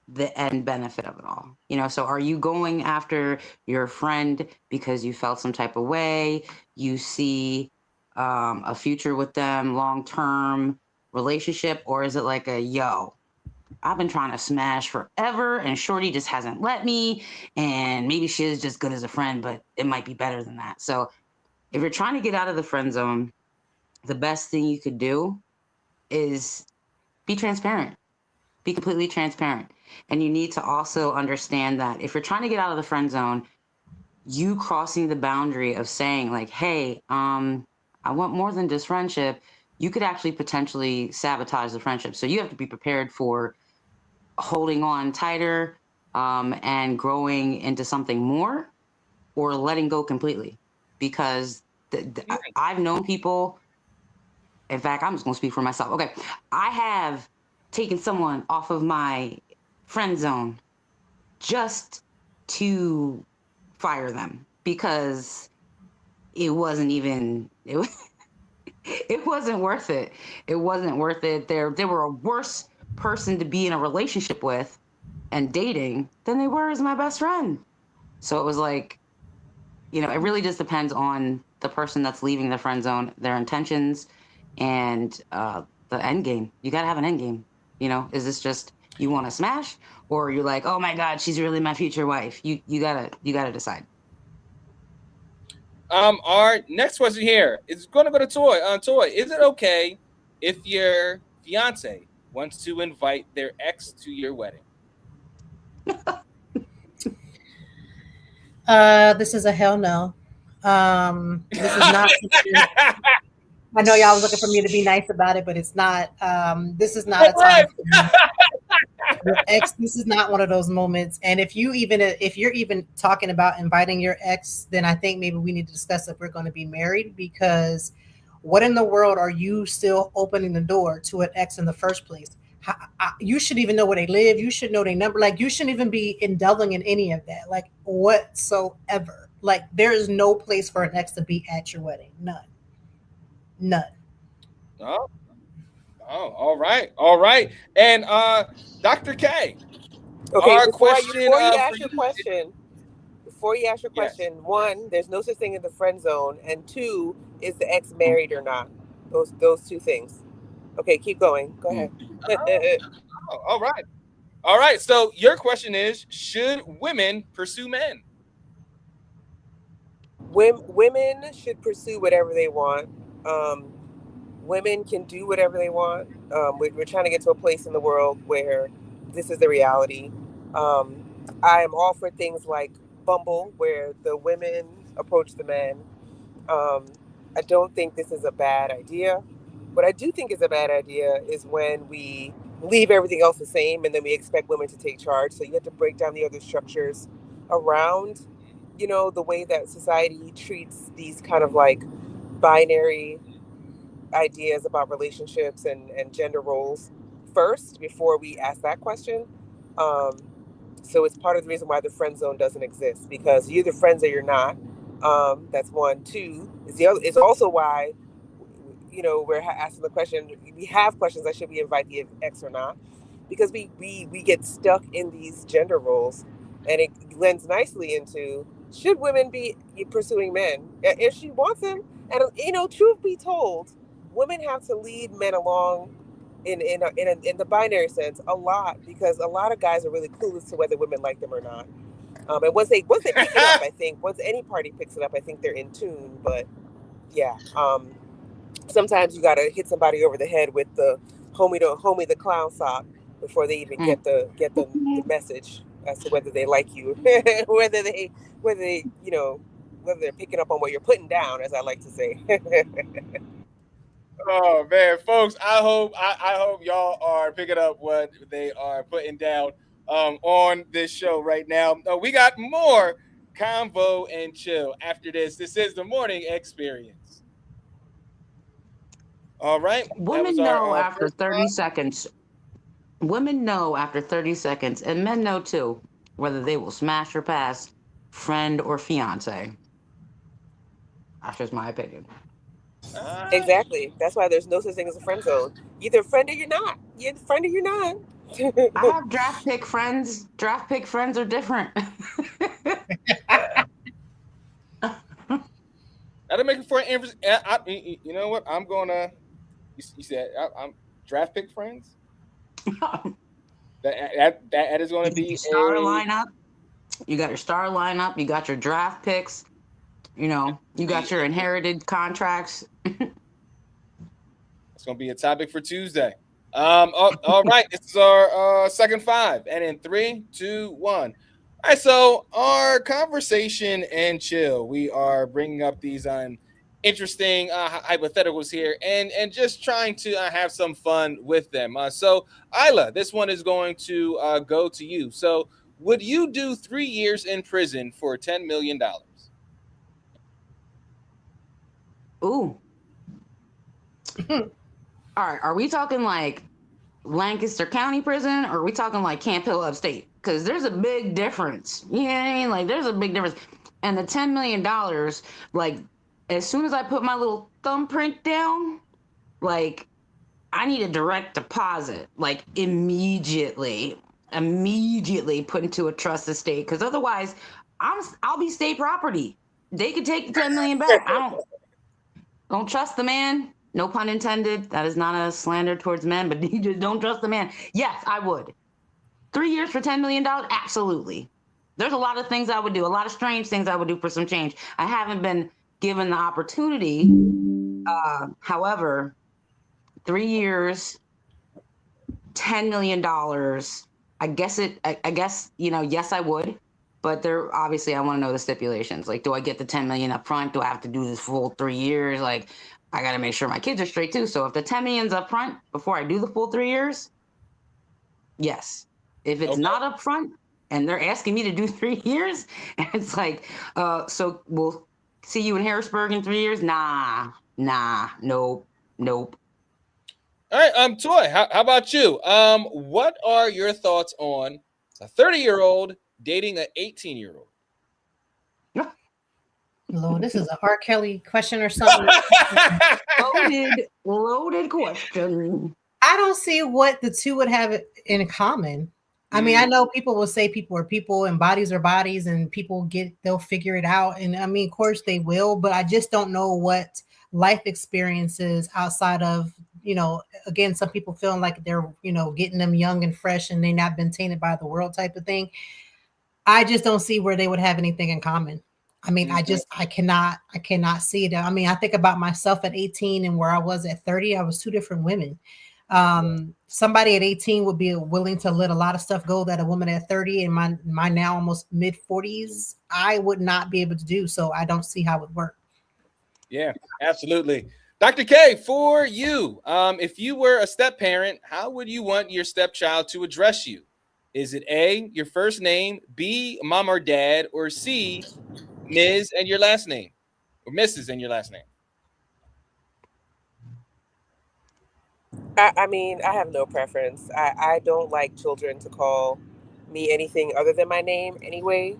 the end benefit of it all. So are you going after your friend because you felt some type of way, you see a future with them, long-term relationship, or is it like I've been trying to smash forever and Shorty just hasn't let me, and maybe she is just good as a friend, but it might be better than that. So if you're trying to get out of the friend zone, the best thing you could do is be transparent. Be completely transparent. And you need to also understand that if you're trying to get out of the friend zone, you crossing the boundary of saying like, hey, I want more than just friendship, you could actually potentially sabotage the friendship. So you have to be prepared for holding on tighter, and growing into something more, or letting go completely. Because I've known people, in fact, I'm just going to speak for myself. Okay. I have taken someone off of my friend zone just to fire them because it wasn't even, it wasn't worth it. It wasn't worth it. They were a worse person to be in a relationship with and dating than they were as my best friend. So it was like, it really just depends on the person that's leaving the friend zone, their intentions, and the end game. You got to have an end game. Is this just you want to smash, or you're like, oh my God, she's really my future wife? You gotta decide. Our next question here is going to go to Toy. Toy, is it okay if your fiance wants to invite their ex to your wedding? This is a hell no. This is not. I know y'all was looking for me to be nice about it, but it's not. This is not a time for your ex. This is not one of those moments. And if you're even talking about inviting your ex, then I think maybe we need to discuss if we're going to be married, because what in the world are you still opening the door to an ex in the first place? You should even know where they live. You should know their number. Like, you shouldn't even be indulging in any of that, like, whatsoever. Like, there is no place for an ex to be at your wedding. None. Oh, all right, all right. And Dr. K, Okay, our before question you for ask your you. question, before you ask your Yes. question, one, there's no such thing as the friend zone, and two, is the ex married or not? Those two things. Okay, keep going. Go ahead. Oh, all right. All right. So your question is, should women pursue men? Women should pursue whatever they want. Um, Women can do whatever they want. We're trying to get to a place in the world where this is the reality. Um, I am all for things like Bumble, where the women approach the men. Um, I don't think this is a bad idea. What I do think is a bad idea is when we leave everything else the same and then we expect women to take charge. So you have to break down the other structures around, the way that society treats these kind of like binary ideas about relationships and gender roles first before we ask that question. Um, so it's part of the reason why the friend zone doesn't exist, because you're either friends or you're not. That's one. Two is the other. It's also why we're asking the question. We have questions like, should we invite the ex or not? Because we get stuck in these gender roles, and it lends nicely into, should women be pursuing men if she wants them? And truth be told, women have to lead men along in the binary sense a lot, because a lot of guys are really clueless to whether women like them or not. And once they pick it up, I think once any party picks it up, I think they're in tune. But yeah, sometimes you got to hit somebody over the head with the homie the clown sock before they even get the message as to whether they like you, whether they whether they whether they're picking up on what you're putting down, as I like to say. Oh man, folks! I hope y'all are picking up what they are putting down on this show right now. We got more convo and chill after this. This is the Morning Experience. All right, that was Women our know after first 30 seconds. Women know after 30 seconds, and men know too, whether they will smash or pass friend or fiance. That's just my opinion. Exactly. That's why there's no such thing as a friend zone. Either a friend or you're not. You're a friend or you're not. I have draft pick friends. Draft pick friends are different. That'll make it for an interesting. You know what? I'm gonna. You said I'm draft pick friends. That is going to You got be your star a. lineup. You got your star lineup. You got your draft picks. You know, you got your inherited contracts. It's gonna be a topic for Tuesday. All right. This is our second five, and in 3, 2, 1. All right. So our conversation and chill. We are bringing up these interesting hypotheticals here, and just trying to have some fun with them. So Isla, this one is going to go to you. So, would you do 3 years in prison for $10 million? Ooh. All right. Are we talking like Lancaster County Prison, or are we talking like Camp Hill upstate? Because there's a big difference. You know what I mean? Like, there's a big difference. And the $10 million, like, as soon as I put my little thumbprint down, like, I need a direct deposit, like, immediately put into a trust estate. Because otherwise, I'll be state property. They could take the 10 million back. I don't trust the man. No pun intended. That is not a slander towards men, but you just don't trust the man. Yes, I would. 3 years for $10 million? Absolutely. There's a lot of things I would do, a lot of strange things I would do for some change. I haven't been given the opportunity. However, 3 years, $10 million. I guess, you know, yes, I would. But there, obviously, I want to know the stipulations. Like, do I get the 10 million up front? Do I have to do this full 3 years? Like, I got to make sure my kids are straight too. So if the 10 million's up front before I do the full 3 years, yes. If it's not up front and they're asking me to do 3 years, and it's like, so we'll see you in Harrisburg in 3 years? Nah, nope. All right, Toy, how about you? What are your thoughts on a 30-year-old dating an 18-year-old? Lord, this is a R. Kelly question or something. Loaded question. I don't see what the two would have in common. I mean, I know people will say people are people and bodies are bodies, and they'll figure it out. And I mean, of course they will, but I just don't know what life experiences outside of, you know, again, some people feeling like they're, you know, getting them young and fresh and they not been tainted by the world type of thing. I just don't see where they would have anything in common. I mean, I cannot see it. I mean, I think about myself at 18 and where I was at 30, I was two different women. Somebody at 18 would be willing to let a lot of stuff go that a woman at 30 and my now almost mid 40s, I would not be able to do. So I don't see how it would work. Yeah, absolutely. Dr. K, for you, if you were a step parent, how would you want your stepchild to address you? Is it A, your first name, B, mom or dad, or C, Ms. and your last name, or Mrs. and your last name? I mean, I have no preference. I don't like children to call me anything other than my name anyway.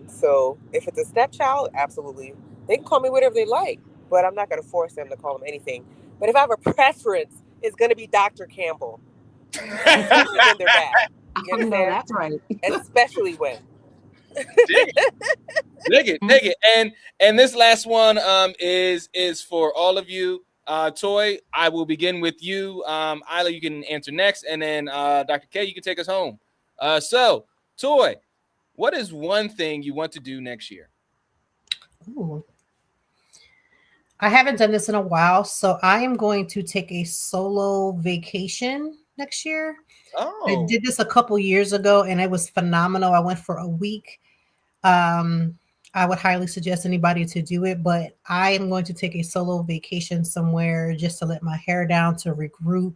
So if it's a stepchild, absolutely. They can call me whatever they like, but I'm not going to force them to call them anything. But if I have a preference, it's going to be Dr. Campbell. Especially when they're bad. You understand? No, that's right. Especially when. Dig it. And this last one is for all of you. Toy, I will begin with you. Isla, you can answer next, and then Dr. K, you can take us home. So, Toy, what is one thing you want to do next year? Ooh. I haven't done this in a while, so I am going to take a solo vacation next year. I did this a couple years ago, and it was phenomenal. I went for a week. I would highly suggest anybody to do it, but I am going to take a solo vacation somewhere just to let my hair down, to regroup,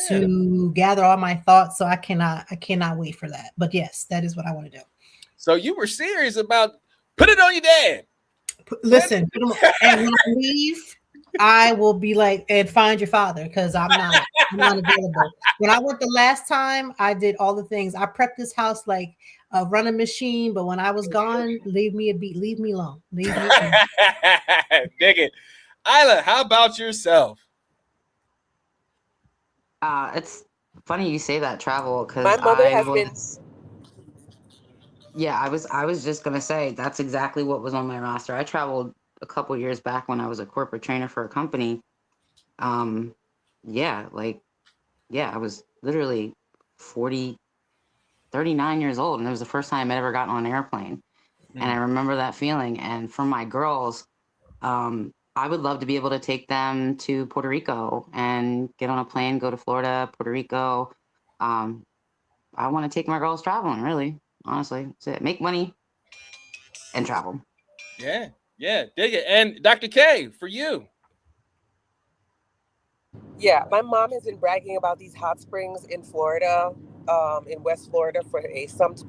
to gather all my thoughts. So I cannot wait for that. But yes, that is what I want to do. So you were serious about put it on your dad. Listen, and when I leave, I will be like, and find your father, because I'm not available. When I went the last time, I did all the things. I prepped this house like a running machine, but when I was gone, leave me alone. Leave me alone. Dig it. Isla, how about yourself? It's funny you say that, travel, because my mother has been. Yeah, I was just gonna say that's exactly what was on my roster. I traveled a couple years back when I was a corporate trainer for a company. I was literally 39 years old, and it was the first time I'd ever gotten on an airplane. And I remember that feeling. And for my girls, I would love to be able to take them to Puerto Rico and get on a plane, go to Florida, Puerto Rico. I want to take my girls traveling, really, honestly. That's it. Make money and travel. Yeah, dig it. And Dr. K, for you. Yeah, my mom has been bragging about these hot springs in Florida, in West Florida, for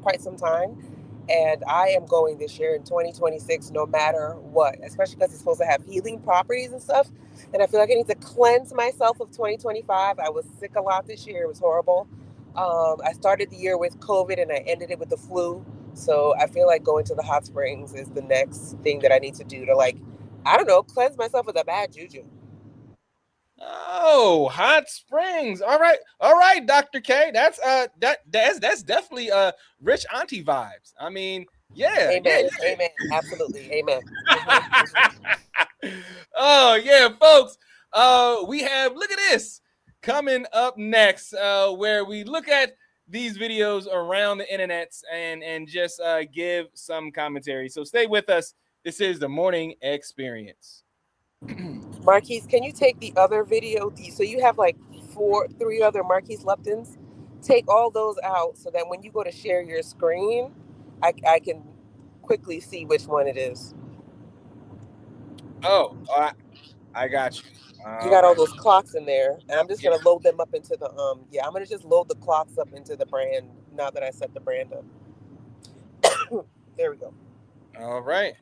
quite some time. And I am going this year in 2026, no matter what, especially because it's supposed to have healing properties and stuff. And I feel like I need to cleanse myself of 2025. I was sick a lot this year. It was horrible. I started the year with COVID and I ended it with the flu. So I feel like going to the hot springs is the next thing that I need to do to, like, I don't know, cleanse myself of the bad juju. Oh, hot springs. All right, Dr. K. That's definitely rich auntie vibes. I mean, yeah. Amen. Absolutely. Amen. Oh yeah, folks. We have, look at this, coming up next, where we look at these videos around the internet and just give some commentary. So stay with us. This is the Morning Experience. Marquise, can you take the other video? So you have like three other Marquise Luptons. Take all those out so that when you go to share your screen, I can quickly see which one it is. Oh, I got you. You All got all right. those clocks in there, and I'm just Yeah. gonna load them up into the I'm gonna just load the clocks up into the brand now that I set the brand up. There we go. All right.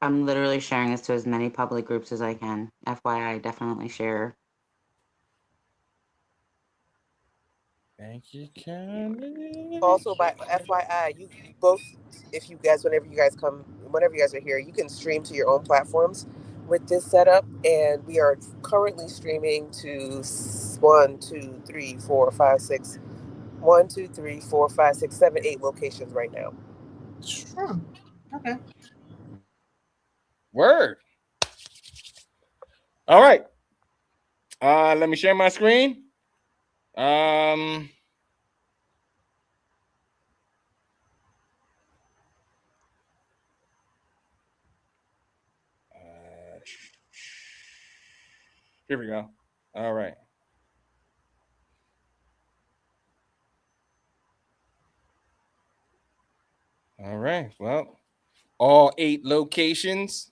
I'm literally sharing this to as many public groups as I can. FYI, definitely share. Thank you, Candy. Also, by FYI, you both, if you guys, whenever you guys are here, you can stream to your own platforms with this setup. And we are currently streaming to 8 locations right now. Oh, okay. Word. All right. Let me share my screen. Here we go. All right. All right. Well, all 8 locations.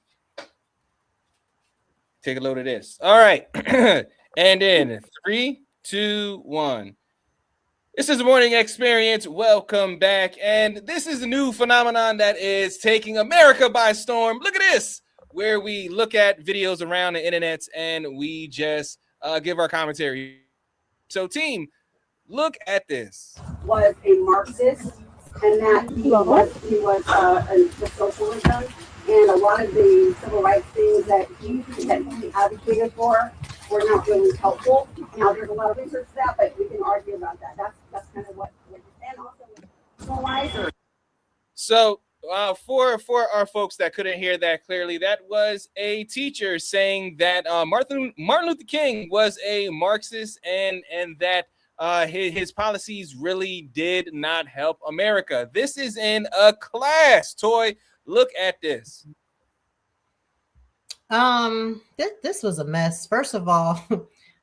Take a load of this. All right. And in 3, 2, 1. This is the Morning Experience. Welcome back. And this is a new phenomenon that is taking America by storm. Look at this, where we look at videos around the internet and we just give our commentary. So, team, look at this. Was a Marxist, and that he was a socialism, and a lot of the civil rights things that he advocated for were not really helpful. Now there's a lot of research to that, but we can argue about that. That's kind of what and also So, for our folks that couldn't hear that clearly, that was a teacher saying that Martin Luther King was a Marxist and that his policies really did not help America. This is in a class. Toy, look at this. This was a mess. First of all,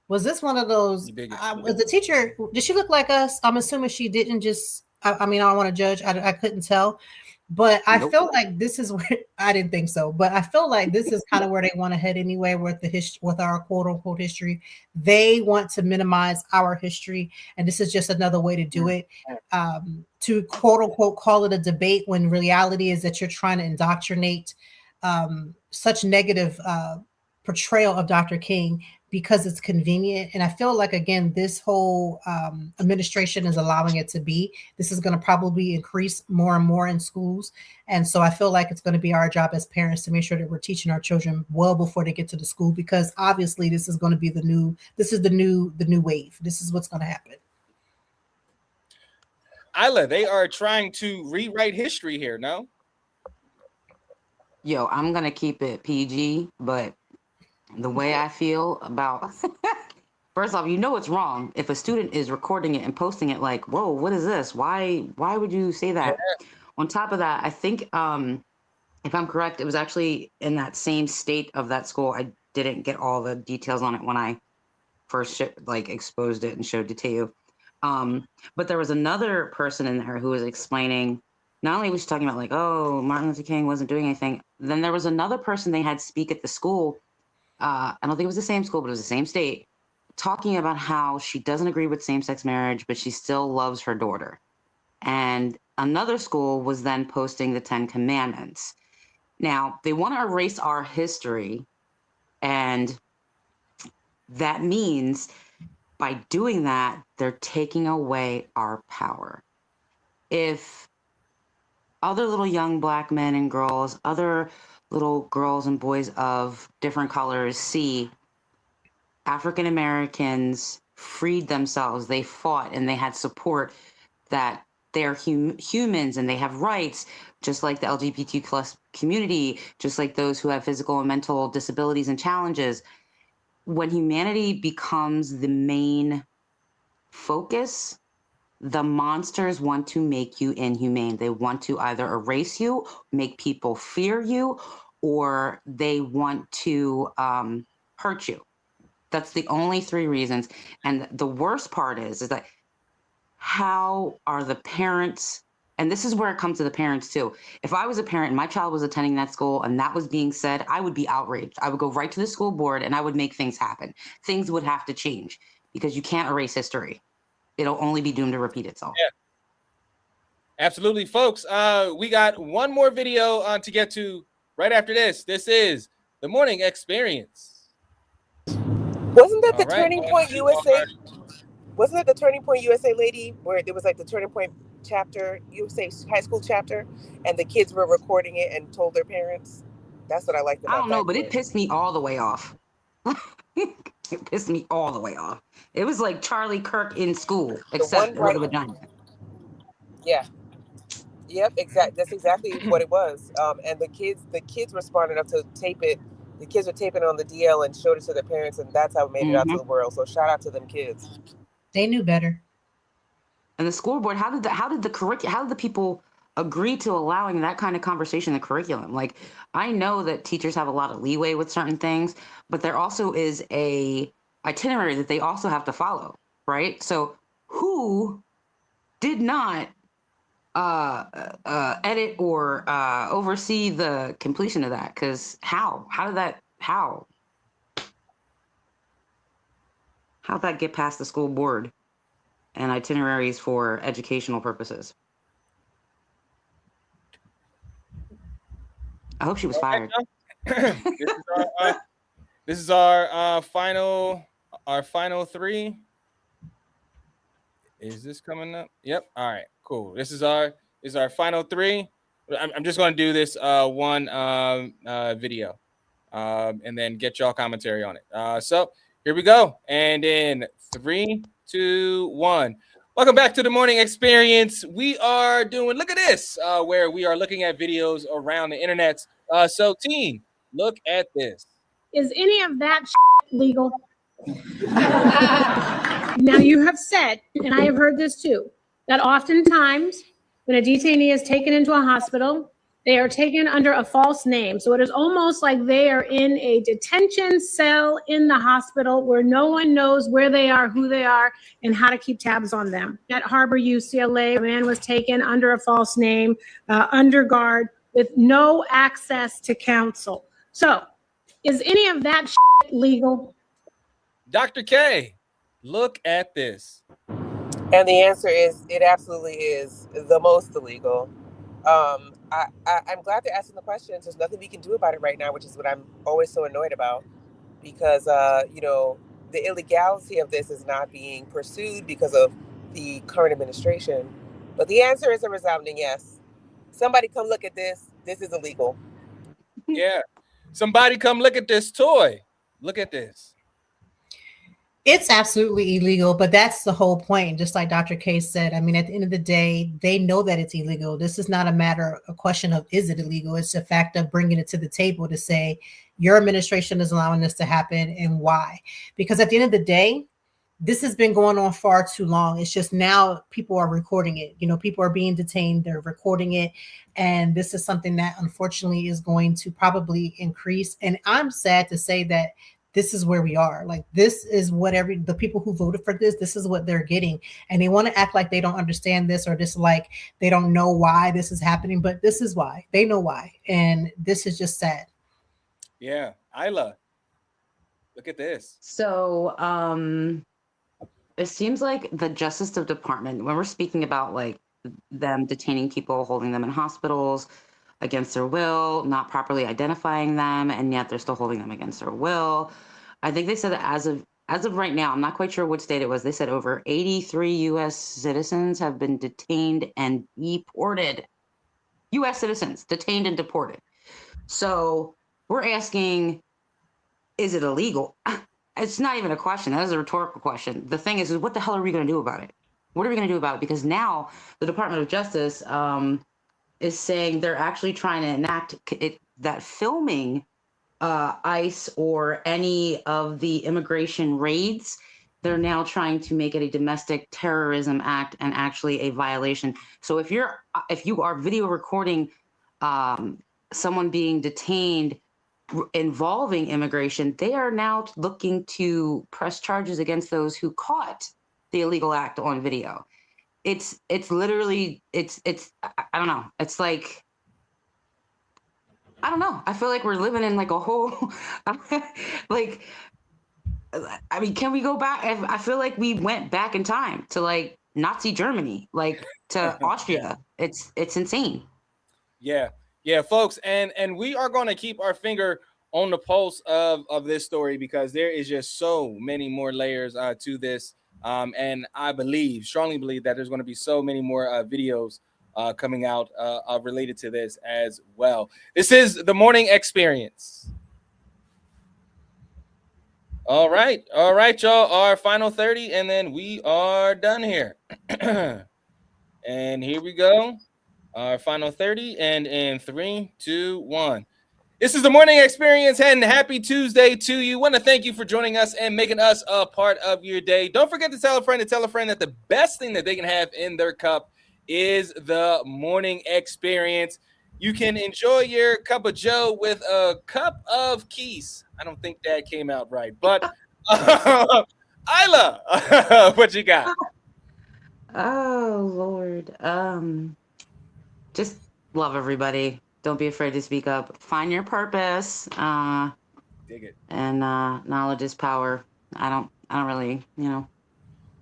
was this one of those? Was the teacher? Did she look like us? I'm assuming she didn't. Just, I mean, I don't want to judge. I couldn't tell, but I feel like this is where I didn't think so. But I feel like this is kind of where they want to head anyway. With the history, with our quote unquote history, they want to minimize our history, and this is just another way to do it. To quote unquote call it a debate when reality is that you're trying to indoctrinate such negative portrayal of Dr. King because it's convenient. And I feel like, again, this whole administration is allowing it to be. This is going to probably increase more and more in schools. And so I feel like it's going to be our job as parents to make sure that we're teaching our children well before they get to the school, because obviously this is going to be the new wave. This is what's going to happen. Isla, they are trying to rewrite history here, no? Yo, I'm going to keep it PG, but the way I feel about First off, you know it's wrong if a student is recording it and posting it like, whoa, what is this? Why would you say that? Yeah. On top of that, I think if I'm correct, it was actually in that same state of that school. I didn't get all the details on it when I first exposed it and showed it to you. But there was another person in there who was explaining, not only was she talking about like, oh, Martin Luther King wasn't doing anything. Then there was another person they had speak at the school. I don't think it was the same school, but it was the same state, talking about how she doesn't agree with same-sex marriage, but she still loves her daughter. And another school was then posting the 10 Commandments. Now, they want to erase our history, and that means by doing that, they're taking away our power. If other little young Black men and girls, other little girls and boys of different colors see African Americans freed themselves, they fought, and they had support, that they're humans and they have rights, just like the LGBT plus community, just like those who have physical and mental disabilities and challenges. When humanity becomes the main focus, the monsters want to make you inhumane. They want to either erase you, make people fear you, or they want to hurt you. That's the only three reasons. And the worst part is that how are the parents, and this is where it comes to the parents too. If I was a parent and my child was attending that school and that was being said, I would be outraged. I would go right to the school board and I would make things happen. Things would have to change because you can't erase history. It'll only be doomed to repeat itself. Yeah. Absolutely, folks. We got one more video to get to right after this. This is the Morning Experience. Wasn't that the Turning Point USA? Wasn't that the Turning Point USA lady where there was like the Turning Point chapter, USA high school chapter, and the kids were recording it and told their parents? That's what I liked about that. I don't know, but it pissed me all the way off. It pissed me all the way off. It was like Charlie Kirk in school, except with a vagina. Yeah. Yep, exactly. That's exactly what it was. And the kids were smart enough to tape it. The kids were taping it on the DL and showed it to their parents, and that's how it made it out to the world. So shout out to them kids. They knew better. And the school board, how did the people agree to allowing that kind of conversation in the curriculum? Like, I know that teachers have a lot of leeway with certain things, but there also is a itinerary that they also have to follow, right? So who did not edit or oversee the completion of that? Because how'd that get past the school board and itineraries for educational purposes? I hope she was fired. This is our final three. Is this coming up? Yep. All right, cool. This is our final three. I'm just going to do this one video and then get y'all commentary on it. So here we go. And in 3, 2, 1. Welcome back to the Morning Experience. We are doing, look at this, where we are looking at videos around the internet. So team, look at this. Is any of that legal? Now you have said, and I have heard this too, that oftentimes when a detainee is taken into a hospital, they are taken under a false name. So it is almost like they are in a detention cell in the hospital where no one knows where they are, who they are, and how to keep tabs on them. At Harbor UCLA, a man was taken under a false name, under guard, with no access to counsel. So is any of that legal? Dr. K, look at this. And the answer is, it absolutely is the most illegal. I'm glad they're asking the questions. There's nothing we can do about it right now, which is what I'm always so annoyed about, because, the illegality of this is not being pursued because of the current administration. But the answer is a resounding yes. Somebody come look at this. This is illegal. Yeah. Somebody come look at this toy. Look at this. It's absolutely illegal, but that's the whole point. Just like Dr. K said, I mean, at the end of the day, they know that it's illegal. This is not a question of, is it illegal? It's a fact of bringing it to the table to say, your administration is allowing this to happen and why. Because at the end of the day, this has been going on far too long. It's just now people are recording it. People are being detained, they're recording it. And this is something that unfortunately is going to probably increase. And I'm sad to say that this is where we are. Like, this is what the people who voted for this is what they're getting. And they want to act like they don't understand this, or just like they don't know why this is happening. But this is why. They know why. And this is just sad. Yeah. Isla, look at this. So, it seems like the Justice Department, when we're speaking about like them detaining people, holding them in hospitals against their will, not properly identifying them, and yet they're still holding them against their will. I think they said that as of right now, I'm not quite sure what state it was. They said over 83 U.S. citizens have been detained and deported. U.S. citizens detained and deported. So we're asking, is it illegal? It's not even a question. That is a rhetorical question. The thing is what the hell are we going to do about it? What are we going to do about it? Because now the Department of Justice is saying they're actually trying to enact that filming ICE or any of the immigration raids, they're now trying to make it a domestic terrorism act and actually a violation. So if you are video recording someone being detained involving immigration, they are now looking to press charges against those who caught the illegal act on video. It's literally, it's I don't know. It's like, I don't know. I feel like we're living in like a whole, like, I mean, can we go back? I feel like we went back in time to like Nazi Germany, like to Austria. It's insane. Yeah, folks, and we are going to keep our finger on the pulse of this story, because there is just so many more layers to this, and I strongly believe that there's going to be so many more videos coming out related to this as well. This is the Morning Experience. All right, y'all. Our final 30, and then we are done here. And here we go. Our final 30, and in 3, 2, 1. This is the Morning Experience, and happy Tuesday to you. Want to thank you for joining us and making us a part of your day. Don't forget to tell a friend that the best thing that they can have in their cup is the Morning Experience. You can enjoy your cup of joe with a cup of keys. I don't think that came out right, but Isla, what you got? Oh Lord, just love everybody. Don't be afraid to speak up. Find your purpose. Dig it. And knowledge is power. I don't really,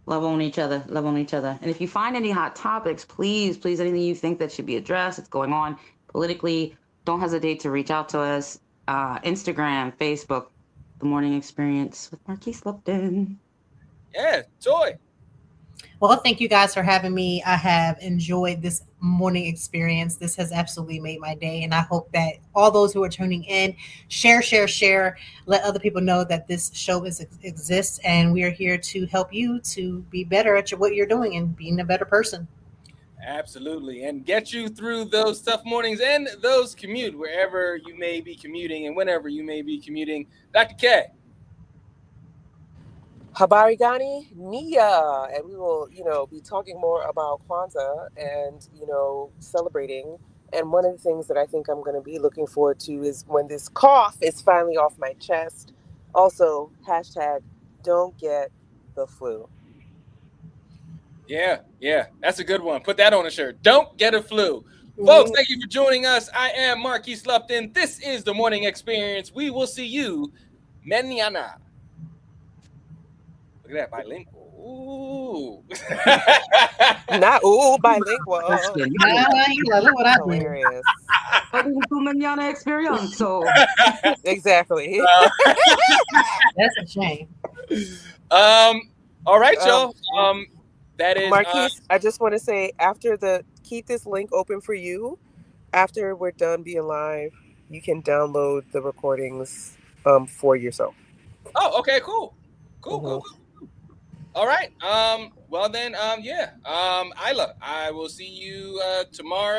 love on each other. And if you find any hot topics, please, anything you think that should be addressed, it's going on politically, don't hesitate to reach out to us. Instagram, Facebook, The Morning Experience with Marquise Lupton. Yeah, Joy. Well, thank you guys for having me. I have enjoyed this morning experience. This has absolutely made my day. And I hope that all those who are tuning in, share, let other people know that this show exists. And we are here to help you to be better at what you're doing and being a better person. Absolutely. And get you through those tough mornings and those commute wherever you may be commuting and whenever you may be commuting. Dr. K. Habari gani? Nia. And we will, be talking more about Kwanzaa and, celebrating. And one of the things that I think I'm going to be looking forward to is when this cough is finally off my chest. Also, hashtag don't get the flu. Yeah, that's a good one. Put that on a shirt. Don't get a flu. Folks, thank you for joining us. I am Marquise Lupton. This is the Morning Experience. We will see you mañana. Look at that, bilingual. Ooh. Not bilingual. Look what I Hilarious. Mañana Experience. Exactly. That's a shame. All right, y'all. That is Marquise, I just want to say, keep this link open for you. After we're done being live, you can download the recordings for yourself. Oh, okay, cool. All right. Well then, Isla, I will see you tomorrow.